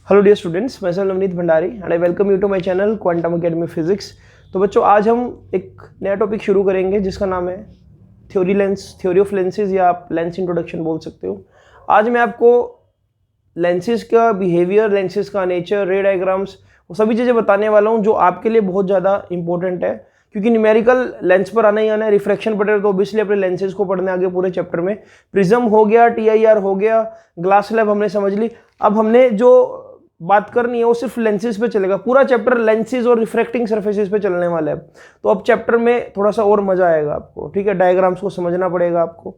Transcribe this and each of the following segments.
Hello dear students, मैं Navneet Bhandari and I welcome you to my channel quantum academy physics. तो बच्चों, आज हम एक नया टॉपिक शुरू करेंगे जिसका नाम है थ्योरी ऑफ लेंसेज, या आप लेंस इंट्रोडक्शन बोल सकते हो। आज मैं आपको लेंसेज का बिहेवियर, लेंसेज का नेचर, रे डायग्राम्स, वो सभी चीज़ें बताने वाला हूँ जो आपके लिए बहुत ज़्यादा इंपॉर्टेंट है, क्योंकि न्यूमेरिकल लेंस पर आना ही आना है। रिफ्रैक्शन पढ़े तो ऑब्वियसली अपने लेंसेज को पढ़ने आगे पूरे चैप्टर में। प्रिज्म हो गया, टीआईआर हो गया, ग्लास स्लैब हमने समझ ली। अब हमने जो बात करनी है वो सिर्फ लेंसेज पे चलेगा। पूरा चैप्टर लेंसेज और रिफ्रैक्टिंग सरफेसेस पे चलने वाला है। तो अब चैप्टर में थोड़ा सा और मजा आएगा आपको, ठीक है। डायग्राम्स को समझना पड़ेगा आपको।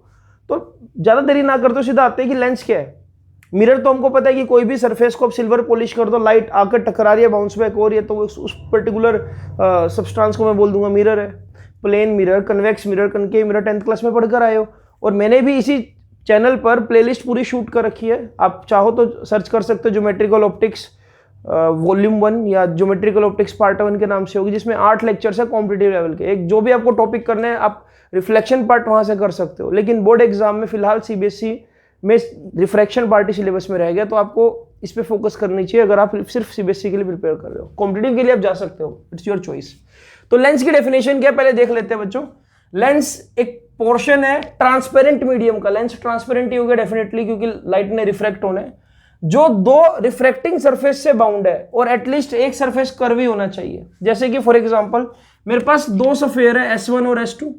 तो ज़्यादा देरी ना करते सीधा आते हैं कि लेंस क्या है। मिरर तो हमको पता है कि कोई भी सरफेस को आप सिल्वर पॉलिश कर दो, लाइट आकर टकरा रही है, बाउंस बैक हो रही है, तो उस पर्टिकुलर सब्सटेंस को मैं बोल दूंगा मिरर है। Plane mirror, convex mirror, concave mirror 10th class में पढ़कर आए हो। और मैंने भी इसी चैनल पर प्लेलिस्ट पूरी शूट कर रखी है, आप चाहो तो सर्च कर सकते हो। ज्योमेट्रिकल ऑप्टिक्स वॉल्यूम 1 या ज्योमेट्रिकल ऑप्टिक्स पार्ट 1 के नाम से होगी, जिसमें 8 लेक्चर्स है कॉम्पिटिटिव लेवल के। एक जो भी आपको टॉपिक करने हैं आप रिफ्लेक्शन पार्ट वहां से कर सकते हो, लेकिन बोर्ड एग्जाम में फिलहाल सीबीएसई में रिफ्रैक्शन पार्ट ही सिलेबस में रह गया, तो आपको इस पे फोकस करनी चाहिए अगर आप सिर्फ सीबीएसई के लिए प्रिपेयर कर रहे हो। कॉम्पिटिटिव के लिए आप जा सकते हो, इट्स योर चॉइस। तो लेंस की डेफिनेशन क्या पहले देख लेते हैं बच्चों। लेंस एक पोर्शन है ट्रांसपेरेंट मीडियम का। लेंस ट्रांसपेरेंट ही हो गया डेफिनेटली, क्योंकि लाइट ने रिफ्रैक्ट होना है, जो दो रिफ्रैक्टिंग सरफेस से बाउंड है, और एटलीस्ट एक सरफेस कर्वी होना चाहिए। जैसे कि फॉर एग्जांपल मेरे पास दो सफेयर है S1 और S2।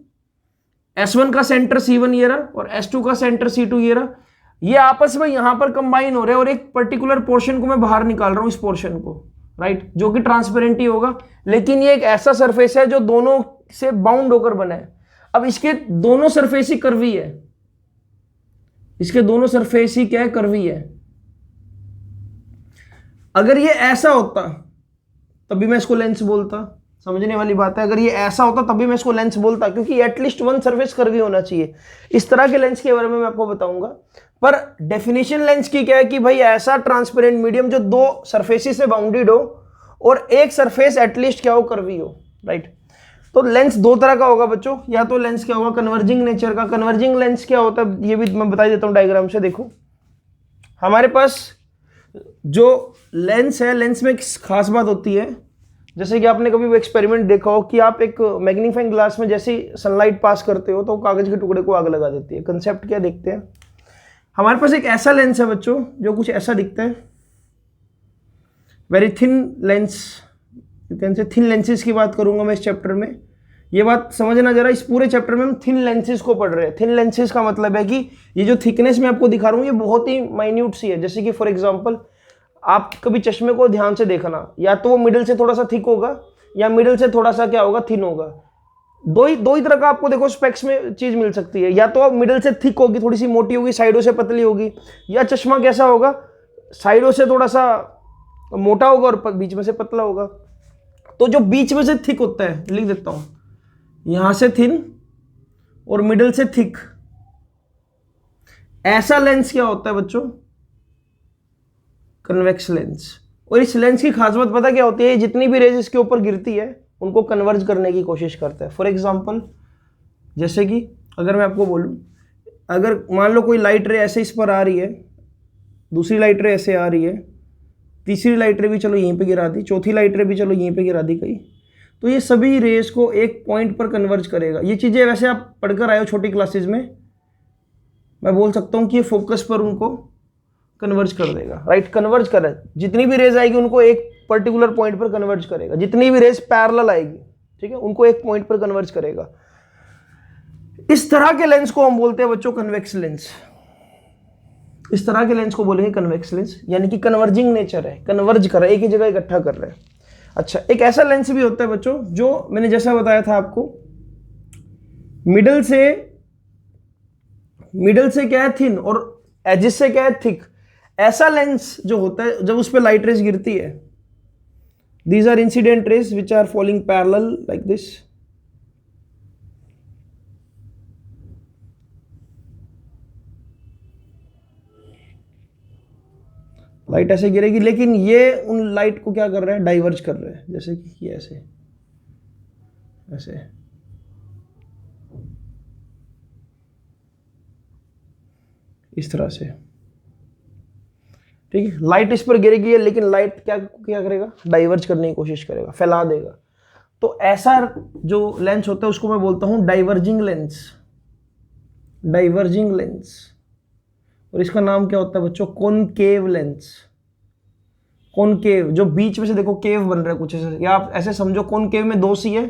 S1 का सेंटर C1 ये रहा और S2 का सेंटर C2 ये रहा। ये आपस में यहां पर कंबाइन हो रहे हैं और एक पर्टिकुलर पोर्शन को मैं बाहर निकाल रहा हूं, इस पोर्शन को, राइट, जो कि ट्रांसपेरेंट ही होगा। लेकिन ये एक ऐसा सरफेस है जो दोनों से बाउंड होकर बना है। अब इसके दोनों सरफेस ही कर्वी है, इसके दोनों सरफेस ही क्या है, कर्वी है। अगर ये ऐसा होता तभी मैं इसको लेंस बोलता, समझने वाली बात है। अगर ये ऐसा होता तभी मैं इसको लेंस बोलता, क्योंकि एटलीस्ट वन सरफेस कर्वी होना चाहिए। इस तरह के लेंस के बारे में मैं आपको बताऊंगा। पर डेफिनेशन लेंस की क्या है कि भाई ऐसा ट्रांसपेरेंट मीडियम जो दो सरफेसेस से बाउंडेड हो और एक सरफेस एटलीस्ट क्या हो, कर्वी हो, राइट। तो लेंस दो तरह का होगा बच्चों। या तो लेंस क्या होगा, कन्वर्जिंग नेचर का। कन्वर्जिंग लेंस क्या होता है ये भी मैं बता देता हूं डायग्राम से। देखो हमारे पास जो लेंस है, लेंस में एक खास बात होती है, जैसे कि आपने कभी वो एक्सपेरिमेंट देखा हो कि आप एक मैग्नीफाइंग ग्लास में जैसे ही सनलाइट पास करते हो तो कागज के टुकड़े को आग लगा देती है। कंसेप्ट क्या देखते हैं। हमारे पास एक ऐसा लेंस है बच्चों जो कुछ ऐसा दिखता है, very thin lens, you can say thin lenses की बात करूंगा मैं इस चैप्टर में। ये बात समझना जरा, इस पूरे चैप्टर में हम थिन लेंसेज को पढ़ रहे हैं। थिन लेंसेज का मतलब है कि ये जो थिकनेस मैं आपको दिखा रहा हूँ ये बहुत ही माइन्यूट सी है। जैसे कि फॉर एग्जांपल आप कभी चश्मे को ध्यान से देखना, या तो वो मिडिल से थोड़ा सा थिक होगा या मिडिल से थोड़ा सा क्या होगा, थिन होगा। दो ही तरह का आपको देखो स्पेक्स में चीज मिल सकती है। या तो मिडिल से थिक होगी, थोड़ी सी मोटी होगी, साइडों से पतली होगी। या चश्मा कैसा होगा, साइडों से थोड़ा सा मोटा होगा और बीच में से पतला होगा। तो जो बीच में से थिक होता है, लिख देता हूं, यहां से थिन और मिडिल से थिक, ऐसा लेंस क्या होता है बच्चों, कन्वेक्स लेंस। और इस लेंस की खास बात पता क्या होती है, जितनी भी रेज इसके ऊपर गिरती है उनको कन्वर्ज करने की कोशिश करता है। फॉर एग्जांपल जैसे कि अगर मैं आपको बोलूं, अगर मान लो कोई लाइट रे ऐसे इस पर आ रही है, दूसरी लाइट रे ऐसे आ रही है, तीसरी लाइट रे भी चलो यहीं पे गिरा दी, चौथी लाइट रे भी चलो यहीं पे गिरा दी कहीं, तो ये सभी रेस को एक पॉइंट पर कन्वर्ज करेगा। ये चीज़ें वैसे आप पढ़कर आए हो छोटी क्लासेज में, मैं बोल सकता हूँ कि ये फोकस पर उनको कन्वर्ज कर देगा, राइट। कन्वर्ज करे, जितनी भी रेज आएगी उनको एक पर्टिकुलर पॉइंट पर कन्वर्ज करेगा। जितनी भी रेज पैरेलल आएगी, ठीक है, उनको एक पॉइंट पर कन्वर्ज करेगा। इस तरह के लेंस को हम बोलते हैं बच्चों कन्वेक्स लेंस। इस तरह के लेंस को बोलेंगे कन्वेक्स लेंस, यानी कि कन्वर्जिंग नेचर है, कन्वर्ज कर रहा है, एक ही जगह इकट्ठा कर रहा है। अच्छा, एक ऐसा लेंस भी होता है बच्चों जो मैंने जैसा बताया था आपको, मिडल से क्या है, थिन, और एजिस से क्या है, थिक। ऐसा लेंस जो होता है जब उस पर लाइट रेज गिरती है, these are incident rays which are falling parallel like this. Light ऐसे गिरेगी, लेकिन ये उन लाइट को क्या कर रहा है, डाइवर्ज कर रहा है। जैसे कि ये ऐसे ऐसे, इस तरह से। ठीक है, लाइट इस पर गिरेगी लेकिन लाइट क्या क्या करेगा, डाइवर्ज करने की कोशिश करेगा, फैला देगा। तो ऐसा जो लेंस होता है उसको मैं बोलता हूं डाइवर्जिंग लेंस, डाइवर्जिंग लेंस। और इसका नाम क्या होता है बच्चों, कॉनकेव लेंस। कॉनकेव, जो बीच में से देखो केव बन रहा है कुछ ऐसे, या आप ऐसे समझो कॉनकेव में दो सी है,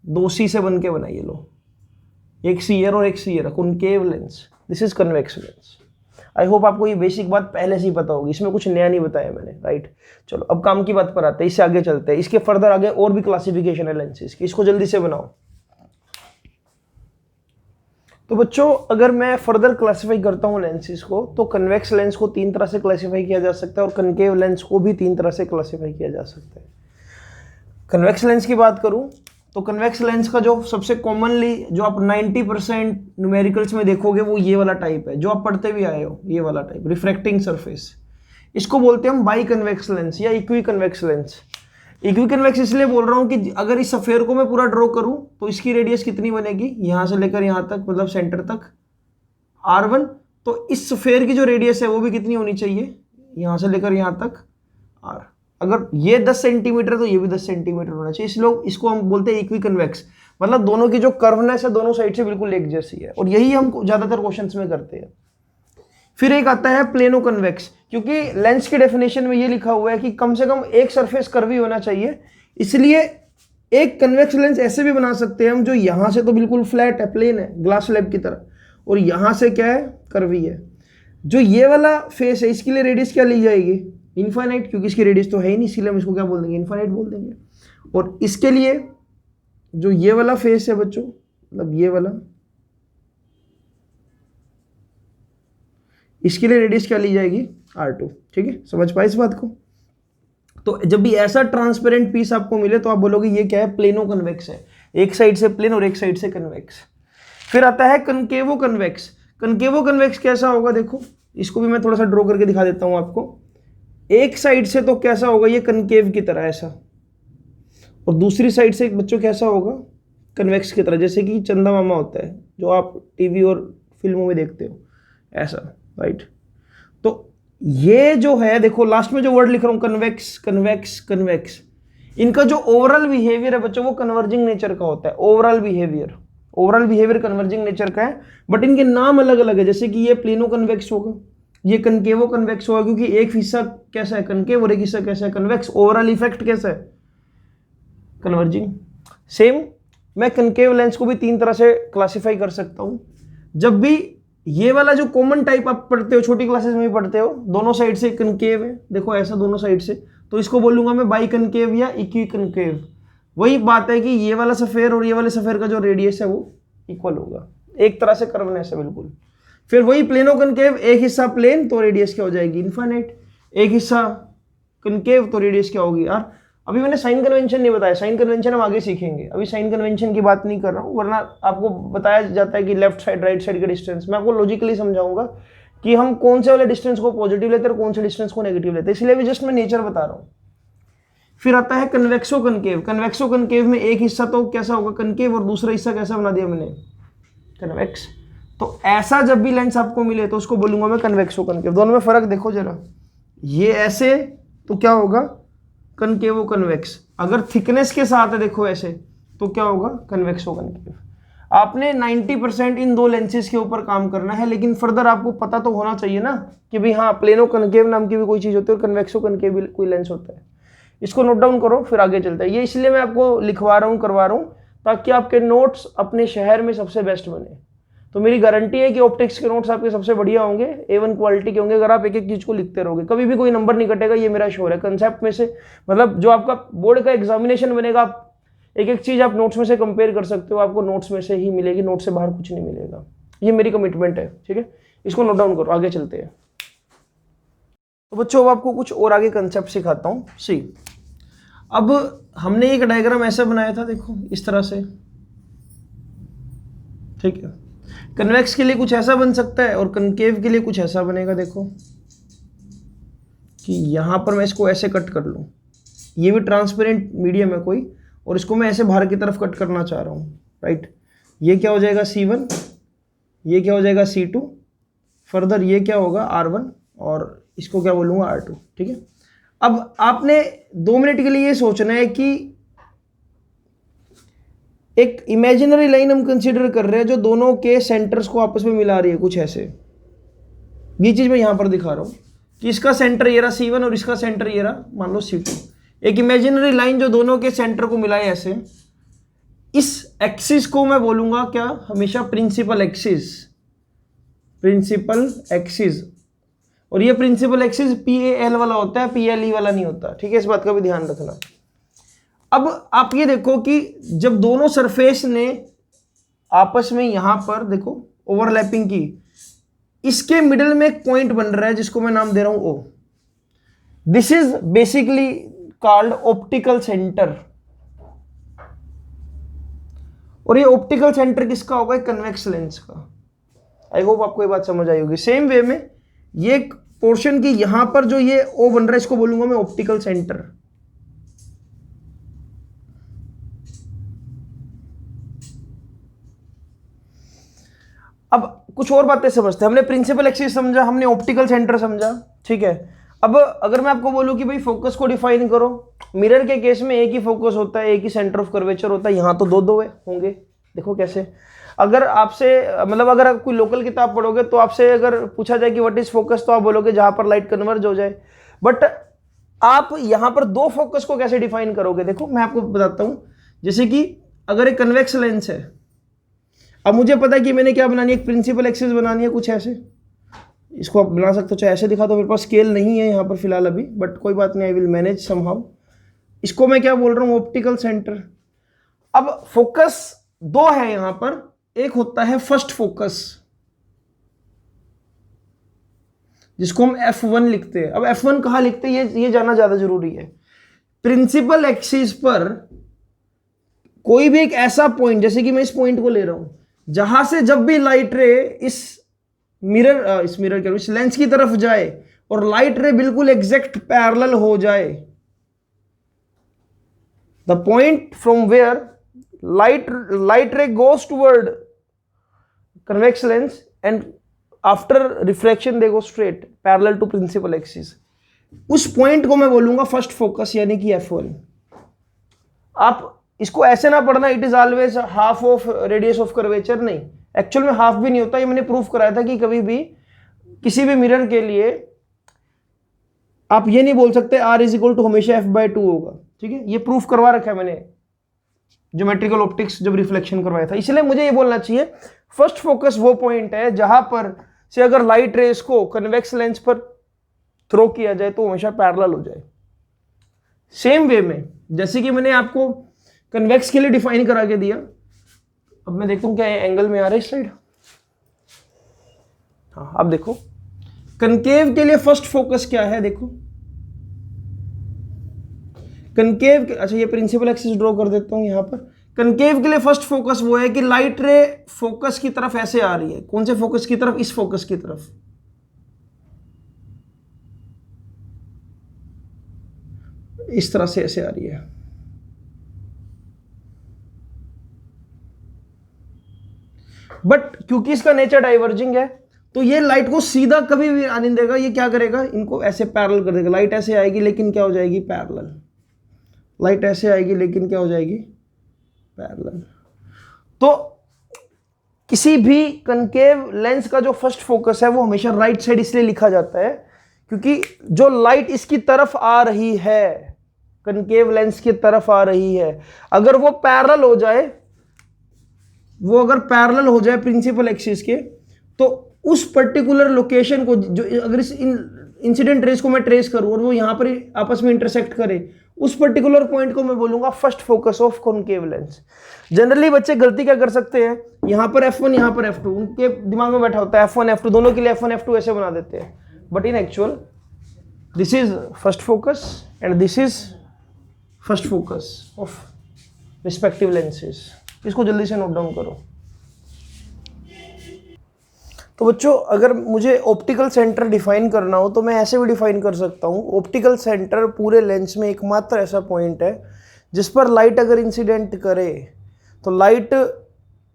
दो सी से बन के बनाइए लो, एक सीयर और एक सीयर, concave lens, this is convex lens. I hope आपको ये बेसिक बात पहले से ही पता होगी, इसमें कुछ नया नहीं बताया मैंने, राइट। चलो अब काम की बात पर आते हैं, इससे आगे चलते हैं। इसके फर्दर आगे और भी क्लासिफिकेशन है लेंसेज की, इसको जल्दी से बनाओ। तो बच्चों अगर मैं फर्दर क्लासिफाई करता हूं लेंसेज को, तो कन्वेक्स लेंस को तीन तरह से क्लासिफाई किया जा सकता है और कनकेव लेंस को भी तीन तरह से क्लासिफाई किया जा सकता है। कन्वेक्स लेंस की बात करूं तो कन्वेक्स लेंस का जो सबसे कॉमनली जो आप 90% न्यूमेरिकल्स में देखोगे वो ये वाला टाइप है, जो आप पढ़ते भी आए हो, ये वाला टाइप, रिफ्रैक्टिंग सरफेस। इसको बोलते हैं हम बाई कन्वेक्स लेंस या equi convex lens. Equi convex इसलिए बोल रहा हूं कि अगर इस सफेयर को मैं पूरा ड्रॉ करूं तो इसकी रेडियस कितनी बनेगी, यहां से लेकर यहां तक, मतलब सेंटर तक R1। तो इस सफेयर की जो रेडियस है वो भी कितनी होनी चाहिए, यहां से लेकर यहां तक R। अगर ये 10 सेंटीमीटर तो ये भी 10 सेंटीमीटर होना चाहिए, इसलिए इसको हम बोलते हैं इक्वी कन्वेक्स, मतलब दोनों की जो कर्वनेस है दोनों साइड से बिल्कुल एक जैसी है, और यही हम ज्यादातर क्वेश्चंस में करते हैं। फिर एक आता है प्लेनो कन्वेक्स, क्योंकि लेंस की डेफिनेशन में ये लिखा हुआ है कि कम से कम एक सरफेस कर्वी होना चाहिए, इसलिए एक कन्वेक्स लेंस ऐसे भी बना सकते हैं हम, जो यहां से तो बिल्कुल फ्लैट है, प्लेन है, ग्लास स्लैब की तरह, और यहां से क्या है, कर्वी है। जो ये वाला फेस है इसके लिए रेडियस क्या ली जाएगी, इनफाइनाइट, क्योंकि इसकी रेडियस तो है ही नहीं, इसीलिए हम इसको क्या बोल देंगे, इनफाइनाइट बोल देंगे। और इसके लिए जो ये वाला फेस है बच्चों, मतलब ये वाला, इसके लिए रेडियस क्या ली जाएगी, R2। ठीक है, समझ पाए इस बात को। तो जब भी ऐसा ट्रांसपेरेंट पीस आपको मिले तो आप बोलोगे ये क्या है, प्लेनो कन्वेक्स है, एक साइड से प्लेन और एक साइड से कन्वेक्स। फिर आता है कनकेवो कन्वेक्स। कनकेवो कन्वेक्स कैसा होगा, देखो इसको भी मैं थोड़ा सा ड्रॉ करके दिखा देता हूं आपको। एक साइड से तो कैसा होगा, ये कनकेव की तरह ऐसा, और दूसरी साइड से बच्चों कैसा होगा, कन्वेक्स की तरह, जैसे कि चंदा मामा होता है जो आप टीवी और फिल्मों में देखते हो, ऐसा, राइट। तो ये जो है, देखो लास्ट में जो वर्ड लिख रहा हूं, कन्वेक्स कन्वेक्स कन्वेक्स, इनका जो ओवरऑल बिहेवियर है बच्चों वो कन्वर्जिंग नेचर का होता है। ओवरऑल बिहेवियर कन्वर्जिंग नेचर का है, बट इनके नाम अलग अलग है। जैसे कि ये प्लेनो कन्वेक्स होगा, ये कनकेवो कन्वेक्स होगा, क्योंकि एक हिस्सा कैसा है, कनकेव, और एक हिस्सा कैसा है, कन्वेक्स। ओवरऑल इफेक्ट कैसा है, कन्वर्जिंग। सेम मैं कनकेव लेंस को भी तीन तरह से क्लासिफाई कर सकता हूं। जब भी ये वाला जो कॉमन टाइप आप पढ़ते हो, छोटी क्लासेस में भी पढ़ते हो, दोनों साइड से कनकेव है, देखो ऐसा दोनों साइड से, तो इसको बोलूंगा मैं बाई कनकेव या इक्वी कनकेव। वही बात है कि ये वाला सफेयर और ये वाले सफेयर का जो रेडियस है वो इक्वल होगा, एक तरह से कर्वनेस है बिल्कुल। फिर वही प्लेनो कनकेव, एक हिस्सा प्लेन तो रेडियस क्या हो जाएगी, इनफाइनाइट, एक हिस्सा कनकेव तो रेडियस क्या होगी, यार अभी मैंने साइन कन्वेंशन नहीं बताया, साइन कन्वेंशन हम आगे सीखेंगे, अभी साइन कन्वेंशन की बात नहीं कर रहा हूँ, वरना आपको बताया जाता है कि लेफ्ट साइड राइट साइड का डिस्टेंस, मैं आपको लॉजिकली समझाऊंगा कि हम कौन से वाले डिस्टेंस को पॉजिटिव लेते हैं और कौन से डिस्टेंस को नेगेटिव लेते हैं, इसलिए भी जस्ट मैं नेचर बता रहा हूँ। फिर आता है कन्वेक्सो कनकेव। कन्वेक्सो कनकेव में एक हिस्सा तो कैसा होगा, कनकेव, और दूसरा हिस्सा कैसा बना दिया मैंने, कन्वेक्स। तो ऐसा जब भी लेंस आपको मिले तो उसको बोलूंगा मैं कन्वेक्सो कनकेव। दोनों में फर्क देखो जरा, ये ऐसे तो क्या होगा, कनकेवो कन्वेक्स। अगर थिकनेस के साथ है देखो ऐसे तो क्या होगा, कन्वेक्सो कनकेव। आपने 90% इन दो लेंसेज के ऊपर काम करना है, लेकिन फर्दर आपको पता तो होना चाहिए ना कि भाई हाँ प्लेनो कनकेव नाम की भी कोई चीज होती है और कन्वेक्सो कनकेव भी कोई लेंस होता है। इसको नोट डाउन करो, फिर आगे चलता है। ये इसलिए मैं आपको लिखवा रहा हूँ, करवा रहा हूँ, ताकि आपके नोट्स अपने शहर में सबसे बेस्ट बने। तो मेरी गारंटी है कि ऑप्टिक्स के नोट्स आपके सबसे बढ़िया होंगे, A1 क्वालिटी के होंगे, अगर आप एक एक चीज को लिखते रहोगे, कभी भी कोई नंबर नहीं कटेगा, ये मेरा श्योर है। कंसेप्ट में से मतलब जो आपका बोर्ड का एग्जामिनेशन बनेगा, आप एक एक चीज आप नोट्स में से कंपेयर कर सकते हो, आपको नोट्स में से ही मिलेगी, नोट से बाहर कुछ नहीं मिलेगा, ये मेरी कमिटमेंट है। ठीक है, इसको नोट डाउन करो, आगे चलते हैं। तो बच्चों अब आपको कुछ और आगे कंसेप्ट सिखाता हूँ। सी, अब हमने एक डायग्राम ऐसा बनाया था, देखो इस तरह से, ठीक है। कन्वेक्स के लिए कुछ ऐसा बन सकता है और कनकेव के लिए कुछ ऐसा बनेगा। देखो कि यहां पर मैं इसको ऐसे कट कर लूं, ये भी ट्रांसपेरेंट मीडियम है कोई, और इसको मैं ऐसे बाहर की तरफ कट करना चाह रहा हूं, राइट। ये क्या हो जाएगा, C1, ये क्या हो जाएगा, C2, फर्दर ये क्या होगा, R1, और इसको क्या बोलूँगा R2, ठीक है। अब आपने 2 मिनट के लिए ये सोचना है कि एक इमेजिनरी लाइन हम कंसीडर कर रहे हैं जो दोनों के सेंटर्स को आपस में मिला रही है, कुछ ऐसे। ये चीज मैं यहां पर दिखा रहा हूं कि इसका सेंटर ये रहा C1 और इसका सेंटर ये रहा मान लो C2। एक इमेजिनरी लाइन जो दोनों के सेंटर को मिलाए ऐसे। इस एक्सिस को मैं बोलूंगा क्या, हमेशा प्रिंसिपल एक्सिस। प्रिंसिपल एक्सिस, और ये प्रिंसिपल एक्सिस PAL वाला होता है, PLE वाला नहीं होता, ठीक है। इस बात का भी ध्यान रखना। अब आप ये देखो कि जब दोनों सरफेस ने आपस में यहां पर देखो ओवरलैपिंग की, इसके मिडिल में एक पॉइंट बन रहा है जिसको मैं नाम दे रहा हूं O। This is basically called optical centre. और ये ऑप्टिकल सेंटर किसका होगा, कन्वेक्स लेंस का। आई होप आपको ये बात समझ आई होगी। सेम वे में ये पोर्शन की यहां पर जो ये O बन रहा है इसको बोलूंगा मैं ऑप्टिकल सेंटर। अब कुछ और बातें समझते हैं। हमने प्रिंसिपल एक्सिस समझा, हमने ऑप्टिकल सेंटर समझा, ठीक है। अब अगर मैं आपको बोलूं कि भाई फोकस को डिफाइन करो, मिरर के केस में एक ही फोकस होता है, एक ही सेंटर ऑफ कर्वेचर होता है, यहां तो दो होंगे। देखो कैसे। अगर आपसे मतलब अगर आप कोई लोकल किताब पढ़ोगे तो आपसे अगर पूछा जाए कि व्हाट इज फोकस, तो आप बोलोगे जहां पर लाइट कन्वर्ज हो जाए। बट आप यहां पर 2 फोकस को कैसे डिफाइन करोगे, देखो मैं आपको बताता हूं। जैसे कि अगर एक कन्वेक्स लेंस है, अब मुझे पता है कि मैंने क्या बनानी है, एक प्रिंसिपल एक्सिस बनानी है कुछ ऐसे। इसको आप बना सकते हो, चाहे ऐसे दिखा दो, मेरे पास स्केल नहीं है यहाँ पर फिलहाल अभी, बट कोई बात नहीं, आई विल मैनेज समहाउ। इसको मैं क्या बोल रहा हूँ, ऑप्टिकल सेंटर। अब फोकस 2 है यहाँ पर, एक होता है फर्स्ट फोकस जिसको हम F1 लिखते हैं। अब F1 कहाँ लिखते हैं ये जानना ज्यादा जरूरी है। प्रिंसिपल एक्सिस पर कोई भी एक ऐसा पॉइंट, जैसे कि मैं इस पॉइंट को ले रहा हूं, जहां से जब भी लाइट रे इस लेंस की तरफ जाए और लाइट रे बिल्कुल एग्जैक्ट पैरेलल हो जाए, the point from where light ray goes toward convex lens and after reflection they go straight parallel to principal axis, उस पॉइंट को मैं बोलूंगा फर्स्ट फोकस यानी कि F1। आप इसको ऐसे ना पढ़ना it is always half of radius of curvature, नहीं, एक्चुअल में हाफ भी नहीं होता। ये मैंने प्रूफ कराया था कि कभी भी किसी भी मिरर के लिए आप ये नहीं बोल सकते R इज इक्वल टू हमेशा F/2 होगा, ठीक है। ये प्रूफ करवा रखा है मैंने ज्योमेट्रिकल ऑप्टिक्स जब रिफ्लेक्शन करवाया था। इसलिए मुझे ये बोलना चाहिए फर्स्ट फोकस वो पॉइंट है जहां पर से अगर लाइट रेस को कन्वेक्स लेंस पर थ्रो किया जाए तो हमेशा पैरेलल हो जाए। सेम वे में जैसे कि मैंने आपको कन्वेक्स के लिए डिफाइन करा के दिया, अब मैं देखता हूं क्या एंगल में आ रहा है इस साइड। हाँ, अब देखो कनकेव के लिए फर्स्ट फोकस क्या है, देखो कनकेव के, अच्छा ये प्रिंसिपल एक्सिस ड्रॉ कर देता हूं यहां पर। कनकेव के लिए फर्स्ट फोकस वो है कि लाइट रे फोकस की तरफ ऐसे आ रही है। कौन से फोकस की तरफ, इस फोकस की तरफ। इस तरह से ऐसे आ रही है। बट क्योंकि इसका नेचर डाइवर्जिंग है तो ये लाइट को सीधा कभी भी आने नहीं देगा। ये क्या करेगा, इनको ऐसे पैरेलल कर देगा। लाइट ऐसे आएगी लेकिन क्या हो जाएगी, पैरेलल। लाइट ऐसे आएगी लेकिन क्या हो जाएगी, पैरेलल। तो किसी भी कनकेव लेंस का जो फर्स्ट फोकस है वो हमेशा राइट साइड इसलिए लिखा जाता है क्योंकि जो लाइट इसकी तरफ आ रही है, कनकेव लेंस की तरफ आ रही है, अगर वो पैरेलल हो जाए, अगर पैरेलल हो जाए प्रिंसिपल एक्सिस के, तो उस पर्टिकुलर लोकेशन को जो अगर इस इंसिडेंट रेस को मैं ट्रेस करूं और वो यहां पर आपस में इंटरसेक्ट करे, उस पर्टिकुलर पॉइंट को मैं बोलूंगा first focus of concave lens. Generally बच्चे गलती क्या कर सकते हैं, यहां पर F1 यहां पर F2, उनके दिमाग में बैठा होता है F1 F2, दोनों के लिए F1 F2 ऐसे बना देते हैं। But in actual this is first focus and this is first focus of respective lenses. इसको जल्दी से नोट डाउन करो। तो बच्चों अगर मुझे ऑप्टिकल सेंटर डिफाइन करना हो तो मैं ऐसे भी डिफाइन कर सकता हूँ। ऑप्टिकल सेंटर पूरे लेंस में एकमात्र ऐसा पॉइंट है जिस पर लाइट अगर इंसिडेंट करे तो लाइट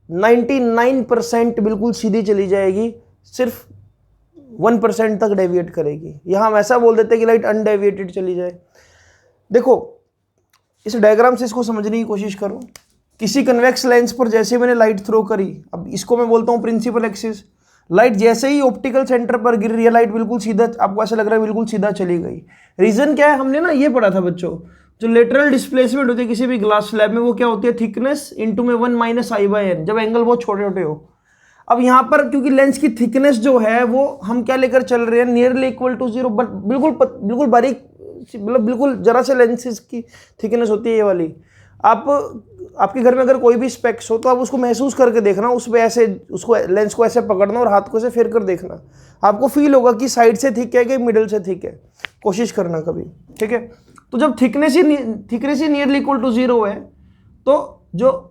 99% बिल्कुल सीधी चली जाएगी, सिर्फ 1% तक डेविएट करेगी। यहाँ हम ऐसा बोल देते हैं कि लाइट अनडेविएटेड चली जाए। देखो इस डायग्राम से इसको समझने की कोशिश करो। किसी कन्वेक्स लेंस पर जैसे मैंने लाइट थ्रो करी, अब इसको मैं बोलता हूँ प्रिंसिपल एक्सिस, लाइट जैसे ही ऑप्टिकल सेंटर पर गिर रही है, लाइट बिल्कुल सीधा, आपको ऐसा लग रहा है बिल्कुल सीधा चली गई। रीजन क्या है, हमने ना ये पढ़ा था बच्चों, जो लेटरल डिस्प्लेसमेंट होती है किसी भी ग्लास स्लैब में, वो क्या होती है, थिकनेस इंटू में 1 - I/n, जब एंगल बहुत छोटे छोटे हो। अब यहाँ पर क्योंकि लेंस की थिकनेस जो है वो हम क्या लेकर चल रहे हैं, नियरली इक्वल टू 0, बट बिल्कुल बारीक, मतलब बिल्कुल जरा से लेंसेज की थिकनेस होती है ये वाली। आपके घर में अगर कोई भी स्पेक्स हो तो आप उसको महसूस करके देखना, उस पे ऐसे उसको लेंस को ऐसे पकड़ना और हाथ को ऐसे फेर कर देखना, आपको फील होगा कि साइड से थिक है कि मिडिल से थिक है। कोशिश करना कभी, ठीक है। तो जब थिकनेस ही नियरली इक्वल टू 0 है तो जो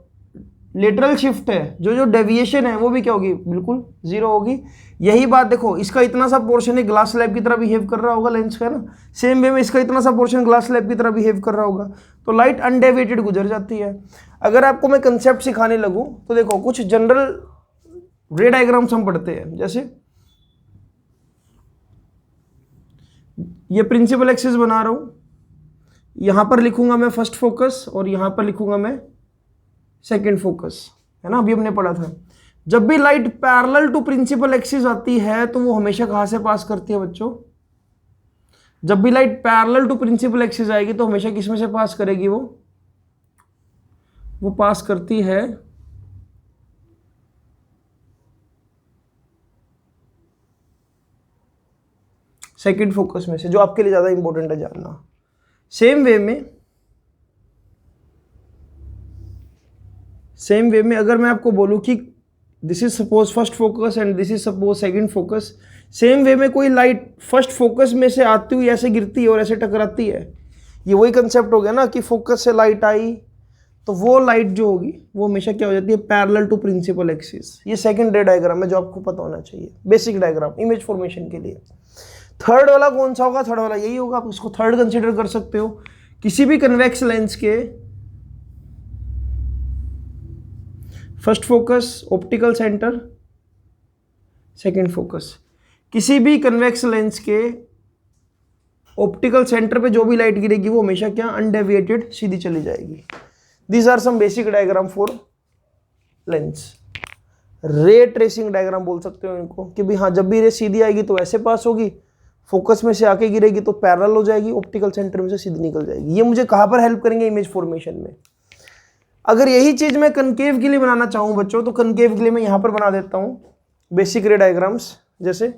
लेटरल शिफ्ट है, जो डेविएशन है वो भी क्या होगी, बिल्कुल 0 होगी। यही बात देखो, इसका इतना सा पोर्शन है ग्लास स्लैब की तरह बिहेव कर रहा होगा लेंस का ना, सेम वे में इसका इतना सा पोर्शन ग्लास स्लैब की तरह बिहेव कर रहा होगा, तो लाइट अनडेविएटेड गुजर जाती है। अगर आपको मैं कंसेप्ट सिखाने लगूं तो देखो कुछ जनरल रे डायग्राम्स हम पढ़ते हैं, जैसे ये प्रिंसिपल एक्सिस बना रहा हूं, यहां पर लिखूंगा मैं फर्स्ट फोकस और यहां पर लिखूंगा मैं सेकेंड फोकस, है ना, अभी हमने पढ़ा था। जब भी light parallel to principal axis आती है तो वो हमेशा कहां से पास करती है बच्चों, जब भी light parallel to principal axis आएगी तो हमेशा किस में से पास करेगी, वो पास करती है सेकेंड फोकस में से, जो आपके लिए ज्यादा इंपॉर्टेंट है जानना। सेम वे में अगर मैं आपको बोलूं कि this is suppose first focus and this is suppose second focus, same way में कोई लाइट फर्स्ट फोकस में से आती हुई ऐसे गिरती है और ऐसे टकराती है, ये वही कंसेप्ट हो गया ना कि फोकस से लाइट आई तो वो लाइट जो होगी वो हमेशा क्या हो जाती है, पैरेलल टू प्रिंसिपल एक्सिस। ये सेकंड रे डायग्राम है जो आपको पता होना चाहिए, बेसिक डायग्राम इमेज फॉर्मेशन के लिए। थर्ड वाला कौन सा होगा, थर्ड वाला यही होगा, आप इसको थर्ड कंसिडर कर सकते हो। किसी भी कन्वेक्स लेंस के first focus, optical centre, second focus, किसी भी कन्वेक्स लेंस के ऑप्टिकल सेंटर पे जो भी लाइट गिरेगी वो हमेशा क्या, अनडेविएटेड सीधी चली जाएगी। These are some basic diagram for lens. Ray tracing diagram बोल सकते हो इनको, कि भाई हाँ जब भी रे सीधी आएगी तो ऐसे पास होगी, फोकस में से आके गिरेगी तो पैरेलल हो जाएगी, ऑप्टिकल सेंटर में से सीधी निकल जाएगी। ये मुझे कहाँ पर हेल्प करेंगे, इमेज फॉर्मेशन में। अगर यही चीज मैं कनकेव के लिए बनाना चाहूँ बच्चों, तो कनकेव के लिए मैं यहाँ पर बना देता हूँ बेसिक रे डायग्राम्स, जैसे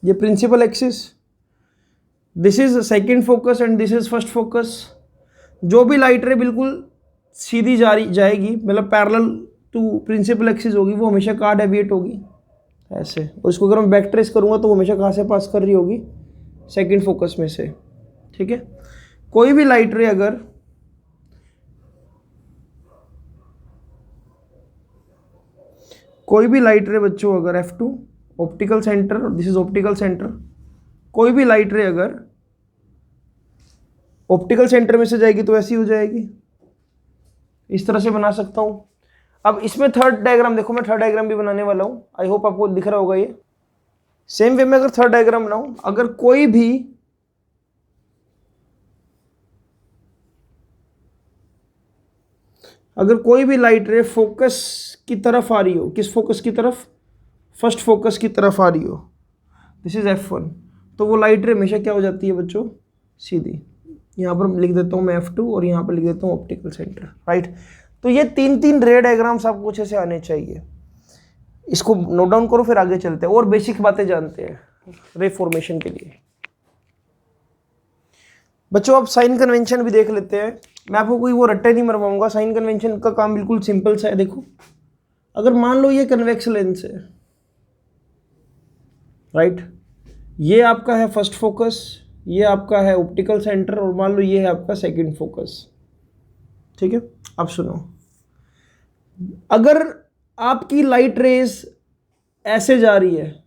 ये principal axis, this is second focus and this is first focus. जो भी लाइट रे बिल्कुल सीधी जाएगी, मतलब पैरेलल टू प्रिंसिपल एक्सिस होगी, वो हमेशा कहाँ डेविएट होगी, ऐसे। और इसको अगर मैं बैक ट्रेस करूँगा तो वो हमेशा कहाँ से पास कर रही होगी, सेकंड फोकस में से, ठीक है। कोई भी लाइट रे अगर बच्चों अगर F2 optical centre, this is optical centre, कोई भी लाइट रे अगर ऑप्टिकल सेंटर में से जाएगी तो ऐसी हो जाएगी, इस तरह से बना सकता हूं। अब इसमें थर्ड डायग्राम देखो, मैं थर्ड डायग्राम भी बनाने वाला हूं, आई होप आपको दिख रहा होगा ये। सेम वे में अगर थर्ड डायग्राम बनाऊं, अगर कोई भी लाइट रे फोकस की तरफ आ रही हो, किस फोकस की तरफ, फर्स्ट फोकस की तरफ आ रही हो, दिस इज F1, तो वो लाइट रे हमेशा क्या हो जाती है बच्चों, सीधी। यहाँ पर लिख देता हूँ मैं F2 और यहाँ पर लिख देता हूँ ऑप्टिकल सेंटर, राइट। तो ये तीन रे डायग्राम्स आपको अच्छे से आने चाहिए, इसको नोट डाउन करो, फिर आगे चलते हैं और बेसिक बातें जानते हैं रे फॉर्मेशन के लिए। बच्चों आप साइन कन्वेंशन भी देख लेते हैं, मैं आपको कोई वो रट्टे नहीं मरवाऊंगा, साइन कन्वेंशन का काम बिल्कुल सिंपल सा है। देखो अगर मान लो ये कन्वेक्स लेंस है, राइट, ये आपका है फर्स्ट फोकस, ये आपका है ऑप्टिकल सेंटर, और मान लो ये है आपका सेकंड फोकस, ठीक है। अब सुनो, अगर आपकी लाइट रेज ऐसे जा रही है,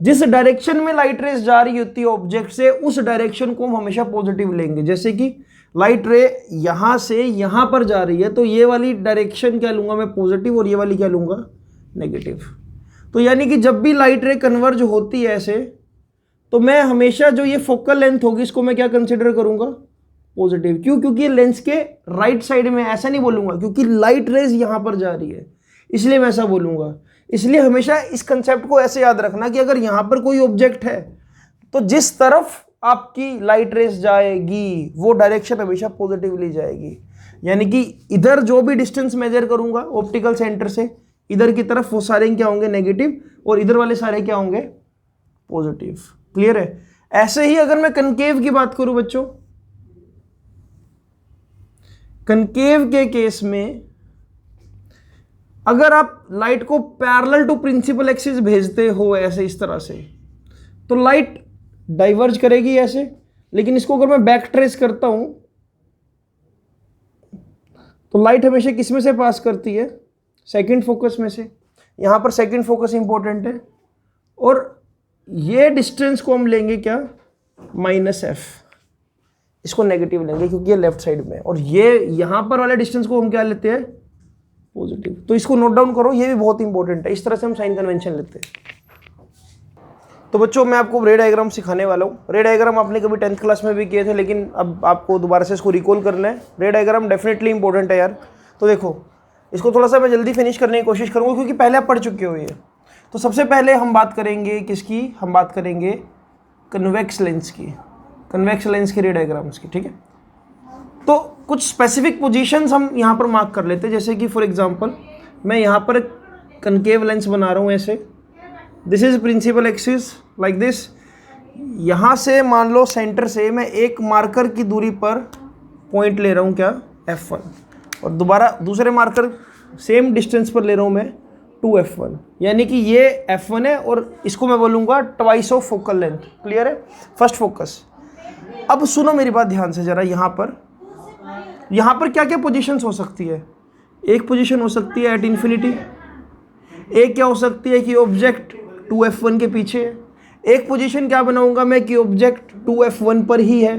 जिस डायरेक्शन में लाइट रेज जा रही होती है ऑब्जेक्ट से, उस डायरेक्शन को हम हमेशा पॉजिटिव लेंगे। जैसे कि लाइट रे यहां से यहां पर जा रही है तो ये वाली डायरेक्शन क्या लूंगा मैं, पॉजिटिव, और ये वाली क्या लूंगा, नेगेटिव। तो यानी कि जब भी लाइट रे कन्वर्ज होती है ऐसे, तो मैं हमेशा जो ये फोकल लेंथ होगी इसको मैं क्या कंसिडर करूंगा, पॉजिटिव। क्यों? क्योंकि ये लेंस के राइट साइड में, ऐसा नहीं बोलूंगा क्योंकि लाइट रेज यहां पर जा रही है इसलिए मैं ऐसा बोलूंगा। इसलिए हमेशा इस कंसेप्ट को ऐसे याद रखना कि अगर यहां पर कोई ऑब्जेक्ट है तो जिस तरफ आपकी लाइट रेज जाएगी वो डायरेक्शन हमेशा पॉजिटिवली जाएगी। यानी कि इधर जो भी डिस्टेंस मेजर करूंगा ऑप्टिकल सेंटर से इधर की तरफ, वो सारे क्या होंगे, नेगेटिव, और इधर वाले सारे क्या होंगे, पॉजिटिव। क्लियर है? ऐसे ही अगर मैं कनकेव की बात करूं बच्चों, कनकेव के केस में अगर आप लाइट को पैरेलल टू प्रिंसिपल एक्सिस भेजते हो ऐसे इस तरह से, तो लाइट डाइवर्ज करेगी ऐसे। लेकिन इसको अगर मैं बैक ट्रेस करता हूं तो लाइट हमेशा किस में से पास करती है, सेकंड फोकस में से। यहां पर सेकंड फोकस इंपॉर्टेंट है, और ये डिस्टेंस को हम लेंगे क्या, -f। इसको नेगेटिव लेंगे क्योंकि ये लेफ्ट साइड में, और ये यहां पर वाले डिस्टेंस को हम क्या लेते हैं, पॉजिटिव। तो इसको नोट डाउन करो, ये भी बहुत इंपॉर्टेंट है। इस तरह से हम साइन कन्वेंशन लेते हैं। तो बच्चों मैं आपको रे डायग्राम सिखाने वाला हूँ। रे डायग्राम आपने कभी 10th क्लास में भी किए थे, लेकिन अब आपको दोबारा से इसको रिकॉल करना है। रे डायग्राम डेफिनेटली इंपॉर्टेंट है यार। तो देखो, इसको थोड़ा सा मैं जल्दी फिनिश करने की कोशिश करूँगा क्योंकि पहले आप पढ़ चुके हो ये। तो सबसे पहले हम बात करेंगे किसकी, हम बात करेंगे कन्वेक्स लेंस की, कन्वेक्स लेंस की रे डायग्राम्स की। ठीक है, तो कुछ स्पेसिफिक पोजीशंस हम यहाँ पर मार्क कर लेते हैं। जैसे कि फॉर एग्जांपल मैं यहाँ पर कनकेव लेंस बना रहा हूँ ऐसे, this is principal axis like this. यहाँ से मान लो सेंटर से मैं एक मार्कर की दूरी पर पॉइंट ले रहा हूँ क्या, f1, और दोबारा दूसरे मार्कर सेम डिस्टेंस पर ले रहा हूँ मैं 2f1। यानी कि ये f1 है और इसको मैं बोलूँगा twice of focal length. Clear है? First focus. अब सुनो मेरी बात ध्यान से जरा, यहाँ पर क्या क्या पोजीशंस हो सकती है। एक पोजीशन हो सकती है एट इन्फिनिटी, एक क्या हो सकती है कि ऑब्जेक्ट 2f1 के पीछे है, एक पोजीशन क्या बनाऊंगा मैं कि ऑब्जेक्ट 2f1 पर ही है,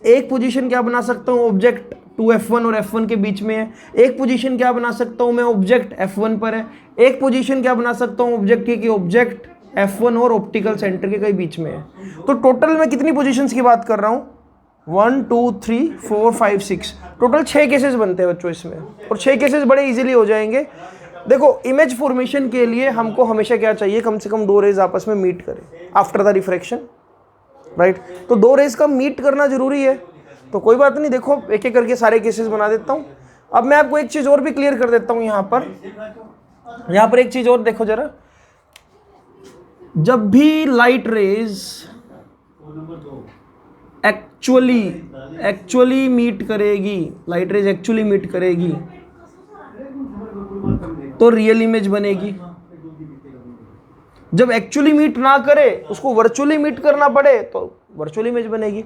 एक पोजीशन क्या बना सकता हूँ ऑब्जेक्ट 2f1 और f1 के बीच में है, एक पोजीशन क्या बना सकता हूँ मैं ऑब्जेक्ट f1 पर है, एक पोजीशन क्या बना सकता हूँ ऑब्जेक्ट की ऑब्जेक्ट f1 और ऑप्टिकल सेंटर के कहीं बीच में है। तो टोटल मैं कितनी पोजीशंस की बात कर रहा हूँ, 1 2 3 4 5 6, टोटल 6 केसेस बनते हैं बच्चों इसमें, और 6 केसेस बड़े इजीली हो जाएंगे। देखो, इमेज फॉर्मेशन के लिए हमको हमेशा क्या चाहिए, कम से कम 2 रेज आपस में मीट करें आफ्टर द रिफ्रैक्शन, राइट। तो 2 रेज का मीट करना जरूरी है। तो कोई बात नहीं, देखो एक एक करके सारे केसेस बना देता हूँ। अब मैं आपको एक चीज़ और भी क्लियर कर देता हूँ। यहाँ पर एक चीज़ और देखो जरा, जब भी लाइट रेज एक्चुअली मीट करेगी, लाइट रेज एक्चुअली मीट करेगी तो रियल इमेज बनेगी। जब एक्चुअली मीट ना करे, उसको वर्चुअली मीट करना पड़े, तो वर्चुअल इमेज बनेगी।